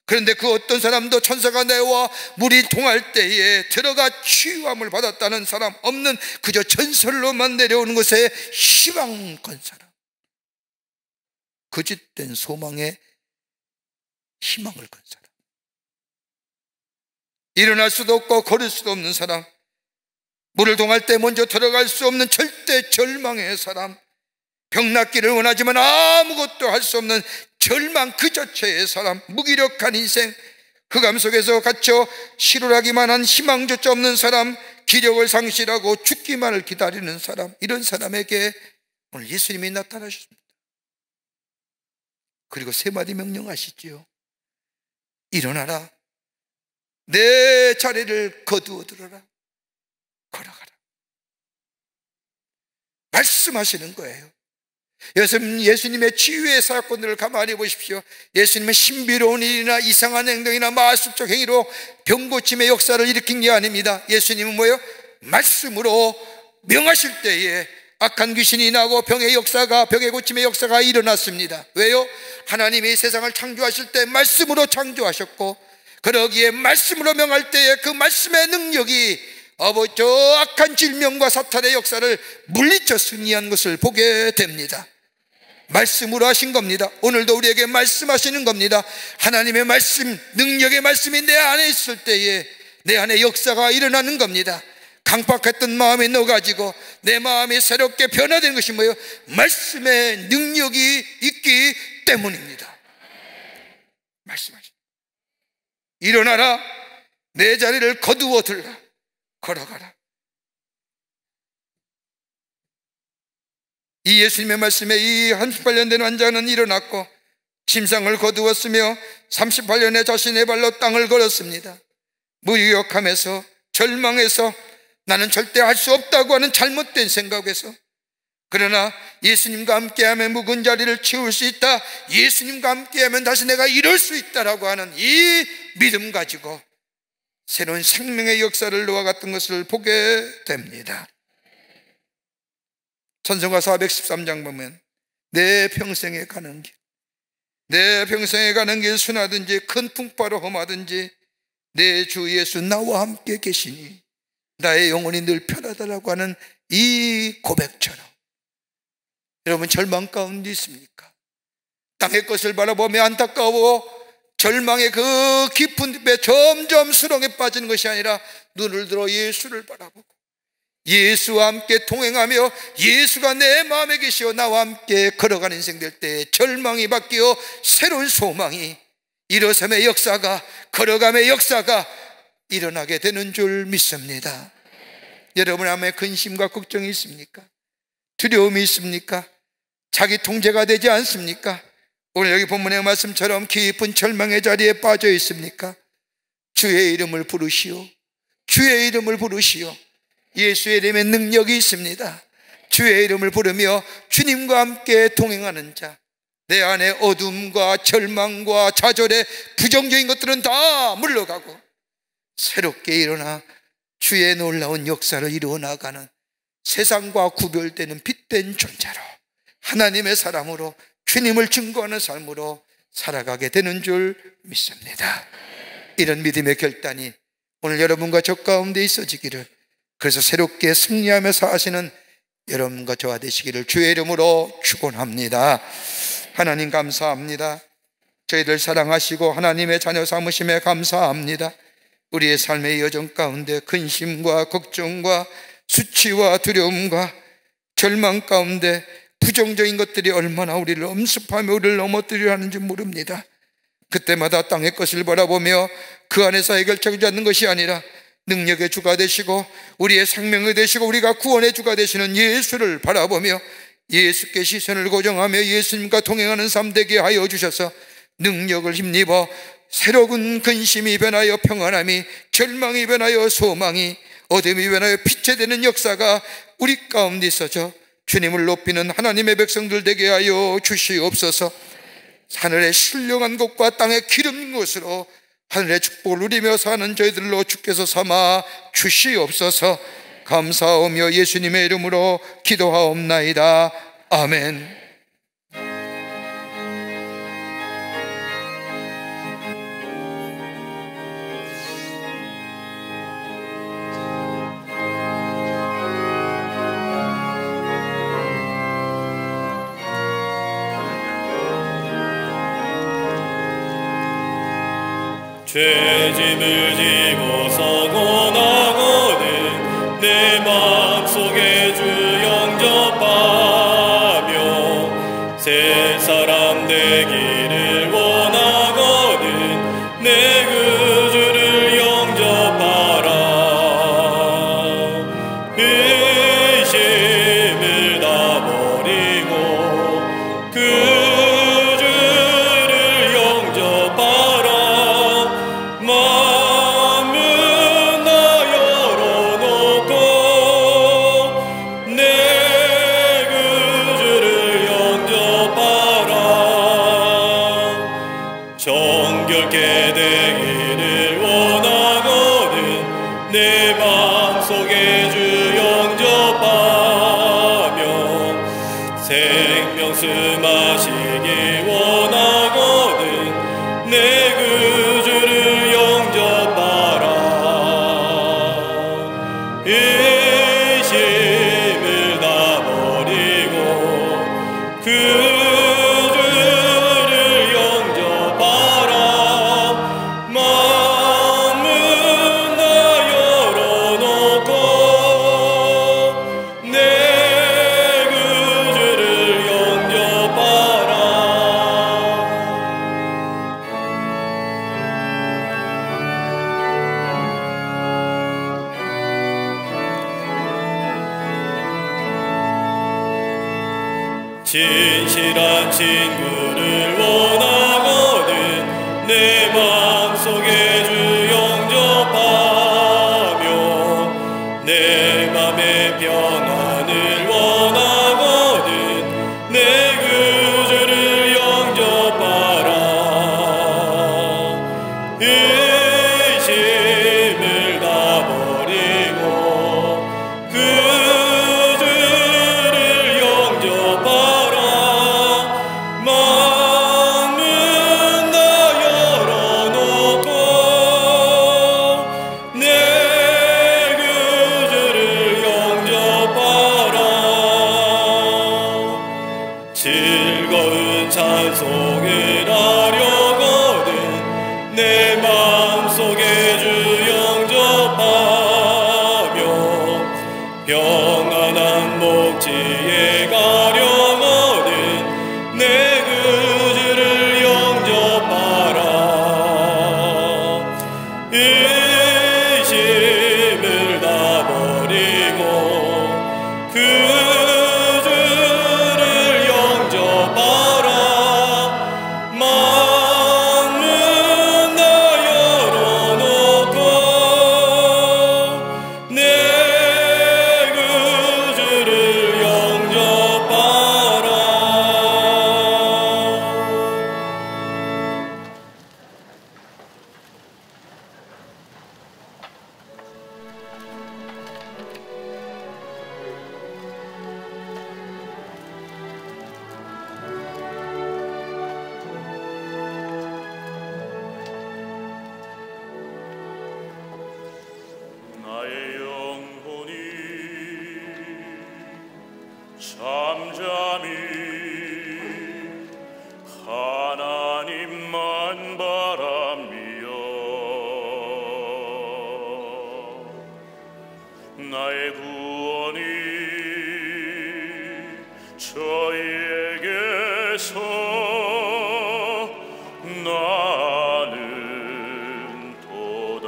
그런데 그 어떤 사람도 천사가 내려와 물이 통할 때에 들어가 치유함을 받았다는 사람 없는, 그저 전설로만 내려오는 것에 희망 건 사람, 거짓된 소망에 희망을 건 사람, 일어날 수도 없고 걸을 수도 없는 사람, 물을 통할 때 먼저 들어갈 수 없는 절대 절망의 사람, 병 낫기를 원하지만 아무것도 할 수 없는 절망 그 자체의 사람, 무기력한 인생, 흑암 속에서 갇혀 실효하기만 한 희망조차 없는 사람, 기력을 상실하고 죽기만을 기다리는 사람, 이런 사람에게 오늘 예수님이 나타나셨습니다. 그리고 세 마디 명령하시지요. 일어나라, 내 자리를 거두어 들어라, 걸어가라. 말씀하시는 거예요. 예수님의 치유의 사건들을 가만히 보십시오. 예수님은 신비로운 일이나 이상한 행동이나 마술적 행위로 병고침의 역사를 일으킨 게 아닙니다. 예수님은 뭐예요? 말씀으로 명하실 때에 악한 귀신이 나고 병의 고침의 역사가 일어났습니다. 왜요? 하나님이 세상을 창조하실 때 말씀으로 창조하셨고, 그러기에 말씀으로 명할 때에 그 말씀의 능력이 저 악한 질병과 사탄의 역사를 물리쳐 승리한 것을 보게 됩니다. 말씀으로 하신 겁니다. 오늘도 우리에게 말씀하시는 겁니다. 하나님의 말씀, 능력의 말씀이 내 안에 있을 때에 내 안에 역사가 일어나는 겁니다. 강박했던 마음이 녹아지고 내 마음이 새롭게 변화되는 것이 뭐예요? 말씀의 능력이 있기 때문입니다. 말씀하십니다. 일어나라, 내 자리를 거두어 들라, 걸어가라. 이 예수님의 말씀에 이 38년 된 환자는 일어났고 침상을 거두었으며 38년에 자신의 발로 땅을 걸었습니다. 무기력함에서, 절망해서, 나는 절대 할 수 없다고 하는 잘못된 생각에서, 그러나 예수님과 함께하면 묵은 자리를 채울 수 있다, 예수님과 함께하면 다시 내가 이룰 수 있다라고 하는 이 믿음 가지고 새로운 생명의 역사를 놓아갔던 것을 보게 됩니다. 찬송가 413장 보면 내 평생에 가는 길, 내 평생에 가는 길 순하든지 큰 풍파로 험하든지 내 주 예수 나와 함께 계시니 나의 영혼이 늘 편하다라고 하는 이 고백처럼, 여러분 절망 가운데 있습니까? 땅의 것을 바라보며 안타까워 절망의 그 깊은 늪에 점점 수렁에 빠지는 것이 아니라 눈을 들어 예수를 바라보고 예수와 함께 동행하며 예수가 내 마음에 계시어 나와 함께 걸어가는 인생 될 때 절망이 바뀌어 새로운 소망이, 일어섬의 역사가, 걸어감의 역사가 일어나게 되는 줄 믿습니다. 여러분 안에 근심과 걱정이 있습니까? 두려움이 있습니까? 자기 통제가 되지 않습니까? 오늘 여기 본문의 말씀처럼 깊은 절망의 자리에 빠져 있습니까? 주의 이름을 부르시오. 주의 이름을 부르시오. 예수의 이름에 능력이 있습니다. 주의 이름을 부르며 주님과 함께 동행하는 자, 내 안에 어둠과 절망과 좌절의 부정적인 것들은 다 물러가고 새롭게 일어나 주의 놀라운 역사를 이루어 나가는 세상과 구별되는 빛된 존재로, 하나님의 사람으로, 주님을 증거하는 삶으로 살아가게 되는 줄 믿습니다. 이런 믿음의 결단이 오늘 여러분과 저 가운데 있어지기를, 그래서 새롭게 승리하며 사시는 여러분과 저와 되시기를 주의 이름으로 축원합니다. 하나님 감사합니다. 저희들 사랑하시고 하나님의 자녀 삼으심에 감사합니다. 우리의 삶의 여정 가운데 근심과 걱정과 수치와 두려움과 절망 가운데 부정적인 것들이 얼마나 우리를 엄습하며 우리를 넘어뜨리려 하는지 모릅니다. 그때마다 땅의 것을 바라보며 그 안에서 해결책을 찾는 것이 아니라 능력의 주가 되시고 우리의 생명이 되시고 우리가 구원의 주가 되시는 예수를 바라보며 예수께 시선을 고정하며 예수님과 동행하는 삶 되게 하여 주셔서 능력을 힘입어 새로운 근심이 변하여 평안함이, 절망이 변하여 소망이, 어둠이 변하여 빛이 되는 역사가 우리 가운데 있어져 주님을 높이는 하나님의 백성들 되게 하여 주시옵소서. 하늘의 신령한 곳과 땅의 기름 곳으로 하늘의 축복을 누리며 사는 저희들로 주께서 삼아 주시옵소서. 감사하며 예수님의 이름으로 기도하옵나이다. 아멘. 죄짐을 지고 서고 나거든 내 마음속에 주 영접하며 새 사람 되기를 원하거든 내 그 주를 영접하라. 의심을 다 버리고 그 주를 영접하라. 마음은 다 열어놓고 내 그 주를 영접하라. 정결케 되기를 원하거든 내 마음속에 주 영접하며 생명수 마시기 원하거든 내 그 주를 영접하라. 의심을 다 버리고 그 주를 영접하라. 마음은 다 열어놓고 진실한 친구를 원하거든 내 마음속에 주 영접하며 내 맘의 평안을 원하거든 내 구주를 영접하라. 의심을 다 버리고 구주를 영접하라. 만문 다 열어놓고 내 구주를 영접하라. 즐거운 찬송을 하려거든 내 마음속에 주 영접하며 평안한 목지에 가려거든 내 구주를 영접하라. 의심을 다 버리고 구주를 영접하라. 만문 다 열어놓고 내 구주를 영접하라. 나의 영혼이 잠잠히 하나님만 바라며 나의 구원이 저에게서 나는 도다.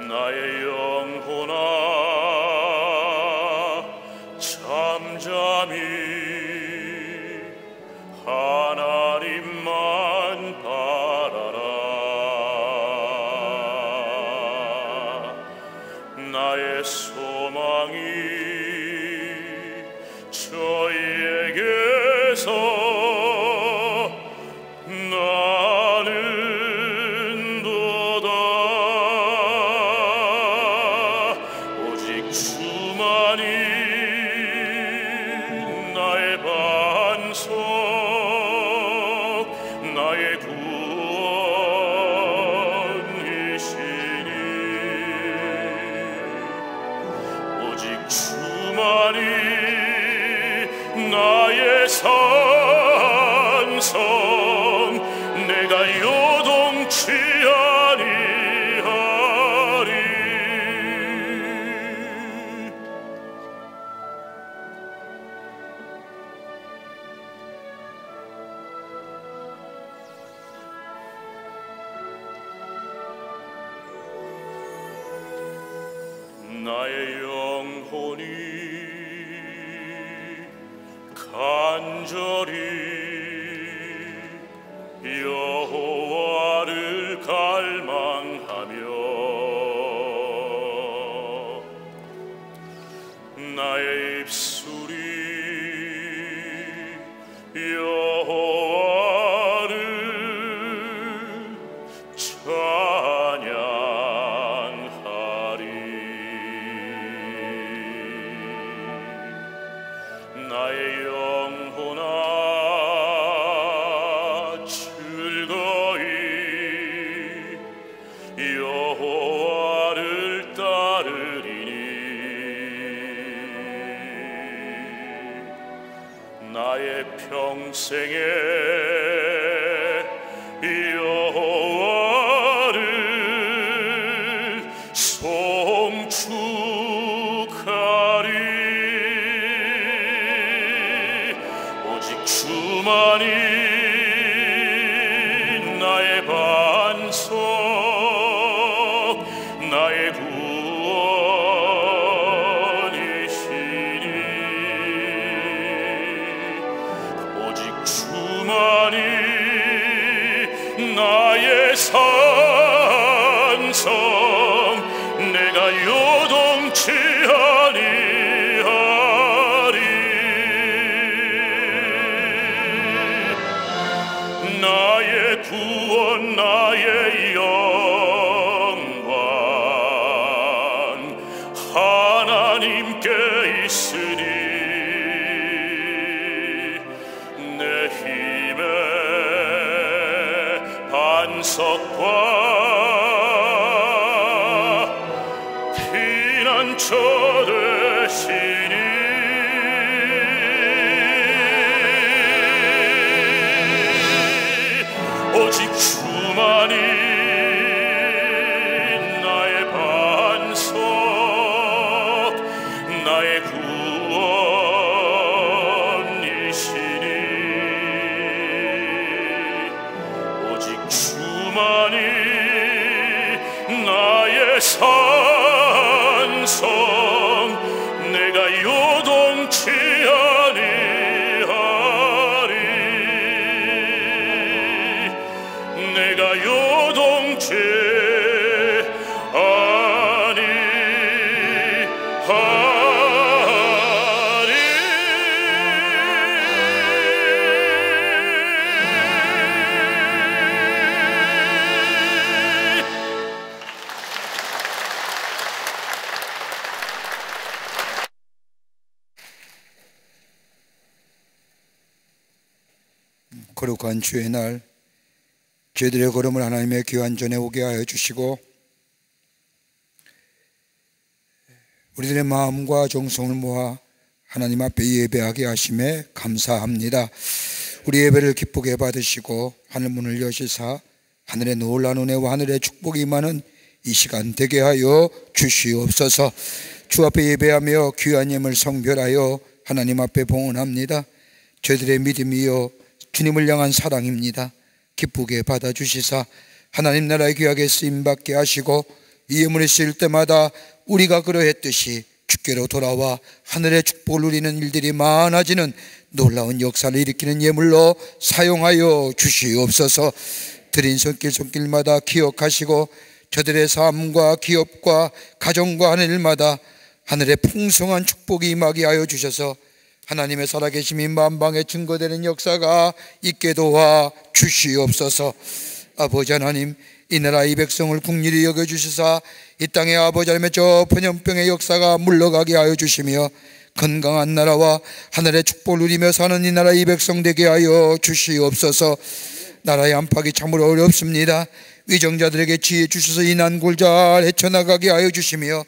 나의 영혼아 잠잠히 하나님만 바라라. 나의 소망이 저에게서 나는 도다. 오직 주만이 나의 반석 나의 구원이시니 오직 주만이 나의 산성 내가 요동치 아니하리. 나의 영혼이 간절히 여호와를 갈망하며 나의 입술이 여호와를 찬양하리. 나의 영혼아 즐거이 여호와를 따르리니 나의 평생에 여호와를 송축하리. 오직 주만이 나의 반석 나의 구원이시니 요동치 아니하리. 나의 구원 나의 영광 하나님께 있으니 내 힘의 반석과 피난처 되시니 오직 주만이 나의 반석 나의 구원이시니 오직 주만이 나의 산성 내가 요동치 아니하리. 내가 요동치 거룩한 주의 날 저희들의 걸음을 하나님의 귀한 전에 오게 하여 주시고 우리들의 마음과 정성을 모아 하나님 앞에 예배하게 하심에 감사합니다. 우리 예배를 기쁘게 받으시고 하늘문을 여시사 하늘의 놀라운 은혜와 하늘의 축복이 임하는 이 시간 되게 하여 주시옵소서. 주 앞에 예배하며 귀한 예물 성별하여 하나님 앞에 봉헌합니다. 저희들의 믿음이요 주님을 향한 사랑입니다. 기쁘게 받아주시사 하나님 나라의 귀하게 쓰임받게 하시고 이 예물이 쓰일 때마다 우리가 그러했듯이 주께로 돌아와 하늘의 축복을 누리는 일들이 많아지는 놀라운 역사를 일으키는 예물로 사용하여 주시옵소서. 드린 손길마다 기억하시고 저들의 삶과 기업과 가정과 하는 일마다 하늘의 풍성한 축복이 임하게 하여 주셔서 하나님의 살아계심이 만방에 증거되는 역사가 있게 도와 주시옵소서. 아버지 하나님, 이 나라 이 백성을 국리히 여겨주시사 이 땅에 아버지 하나님의 저 번연병의 역사가 물러가게 하여 주시며 건강한 나라와 하늘의 축복을 누리며 사는 이 나라 이 백성 되게 하여 주시옵소서. 나라의 안팎이 참으로 어렵습니다. 위정자들에게 지혜 주셔서 이 난골 잘 헤쳐나가게 하여 주시며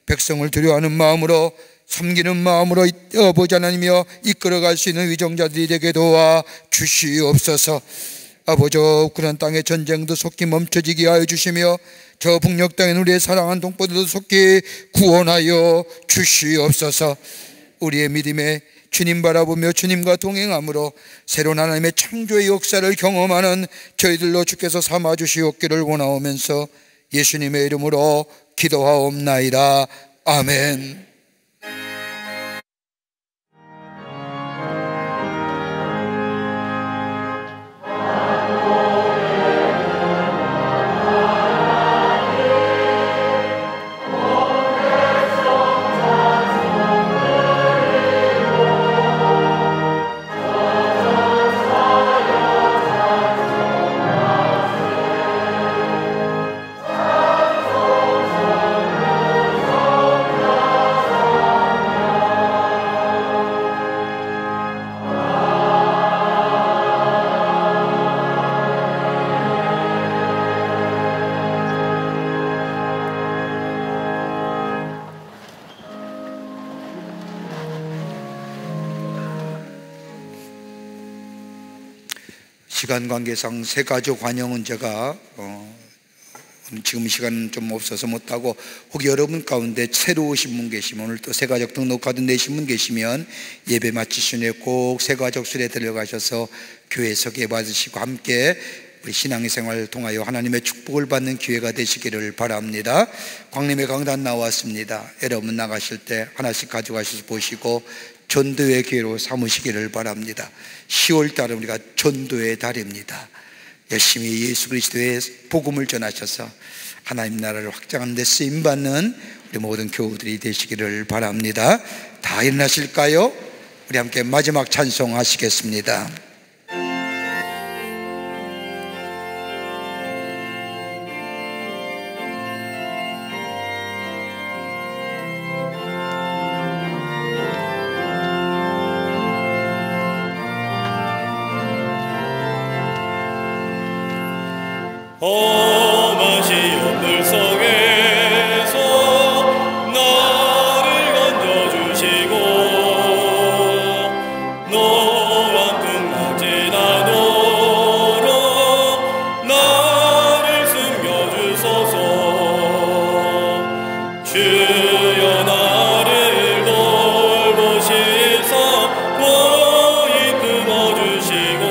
백성을 두려워하는 마음으로 섬기는 마음으로 아버지 하나님이여 이끌어갈 수 있는 위정자들이 되게 도와 주시옵소서. 아버지 우크라이나 땅의 전쟁도 속히 멈춰지게 하여 주시며 저 북녘 땅에 우리의 사랑하는 동포들도 속히 구원하여 주시옵소서. 우리의 믿음에 주님 바라보며 주님과 동행함으로 새로운 하나님의 창조의 역사를 경험하는 저희들로 주께서 삼아주시옵기를 원하오면서 예수님의 이름으로 기도하옵나이다. 아멘. 시간 관계상 새가족 환영은 제가 지금 시간은 좀 없어서 못하고 혹 여러분 가운데 새로 오신 분 계시면 오늘 또 새가족 등록카드 내신 분 계시면 예배 마치신 후에 꼭 새가족 수레 들어가셔서 교회 소개 받으시고 함께 우리 신앙의 생활을 통하여 하나님의 축복을 받는 기회가 되시기를 바랍니다. 광림의 강단 나왔습니다. 여러분 나가실 때 하나씩 가져가셔서 보시고 전도의 기회로 삼으시기를 바랍니다. 10월 달은 우리가 전도의 달입니다. 열심히 예수 그리스도의 복음을 전하셔서 하나님 나라를 확장하는 데 쓰임받는 우리 모든 교우들이 되시기를 바랍니다. 다 일어나실까요? 우리 함께 마지막 찬송하시겠습니다. 험한 시험 물속에서 나를 건져주시고 노한 풍랑 지나도록 나를 숨겨주소서. 주여 나를 돌보시사 고이 품어주시고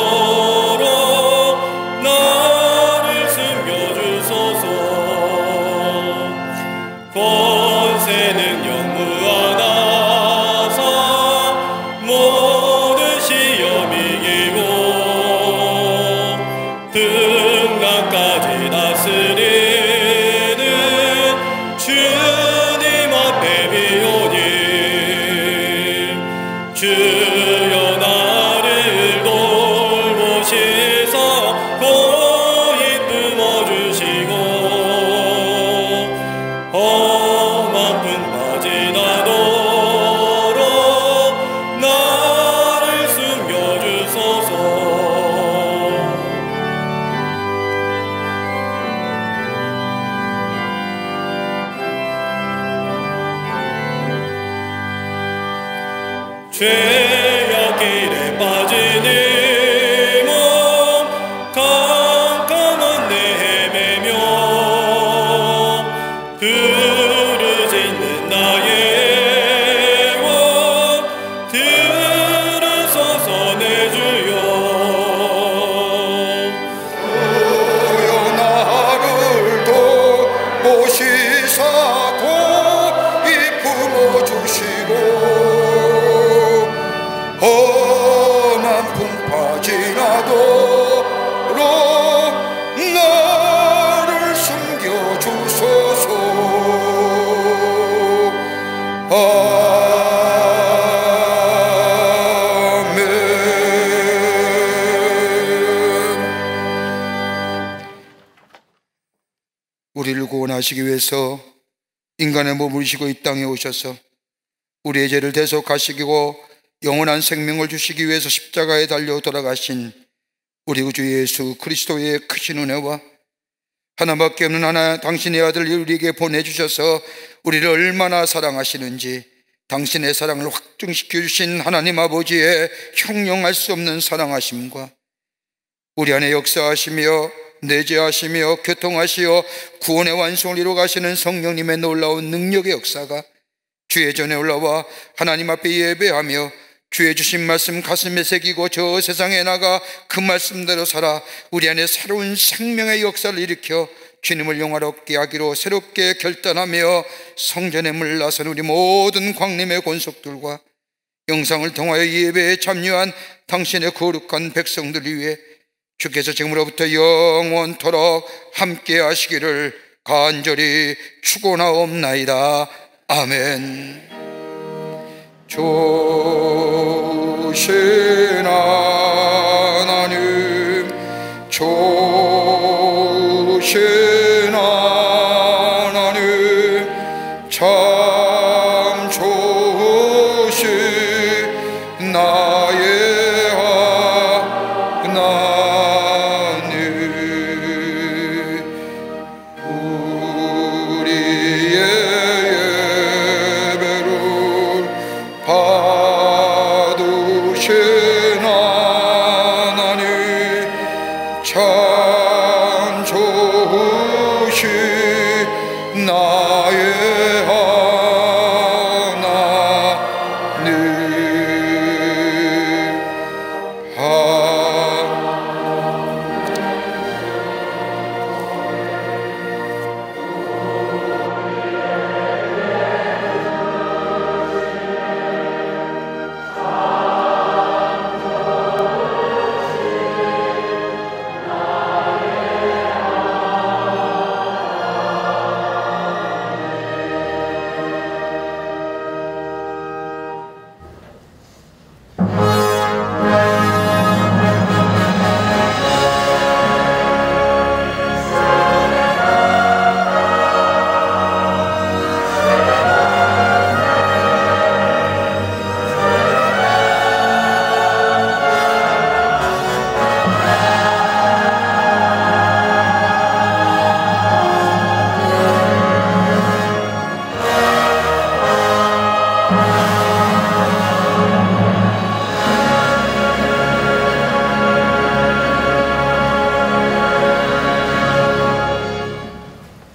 지나도록 나를 숨겨주소서. 권세는 영무하나사 모든 시험 이기고 풍랑까지 다스리는 주님 앞에 비오니 주여 나를 돌보시사 고이 품어주시고 험한 풍파 지나도록 나를 숨겨주소서. 죄악 길에 빠진 이 몸 캄캄한 데 헤매며 부르짖는 나의 원 들으소서 내 주여. 주여 나를 돌보시사 고이 품어주시고 험한 풍파 지나도록 나를 숨겨주소서. 아멘. 우리를 구원하시기 위해서 인간의 몸을 입으시고 이 땅에 오셔서 우리의 죄를 대속하시고 영원한 생명을 주시기 위해서 십자가에 달려 돌아가신 우리 구주 예수 그리스도의 크신 은혜와 하나밖에 없는 하나 당신의 아들을 우리에게 보내주셔서 우리를 얼마나 사랑하시는지 당신의 사랑을 확증시켜 주신 하나님 아버지의 형용할 수 없는 사랑하심과 우리 안에 역사하시며 내재하시며 교통하시어 구원의 완성을 이루어 가시는 성령님의 놀라운 능력의 역사가 주의 전에 올라와 하나님 앞에 예배하며 주의 주신 말씀 가슴에 새기고 저 세상에 나가 그 말씀대로 살아 우리 안에 새로운 생명의 역사를 일으켜 주님을 영화롭게 하기로 새롭게 결단하며 성전에 물러선 우리 모든 광림의 권속들과 영상을 통하여 예배에 참여한 당신의 거룩한 백성들을 위해 주께서 지금으로부터 영원토록 함께 하시기를 간절히 축원하옵나이다. 아멘. 좋으신 하나님, 좋으신 하나님, 참 좋으신 나의 하나님. 우리의 받으신 하나님 참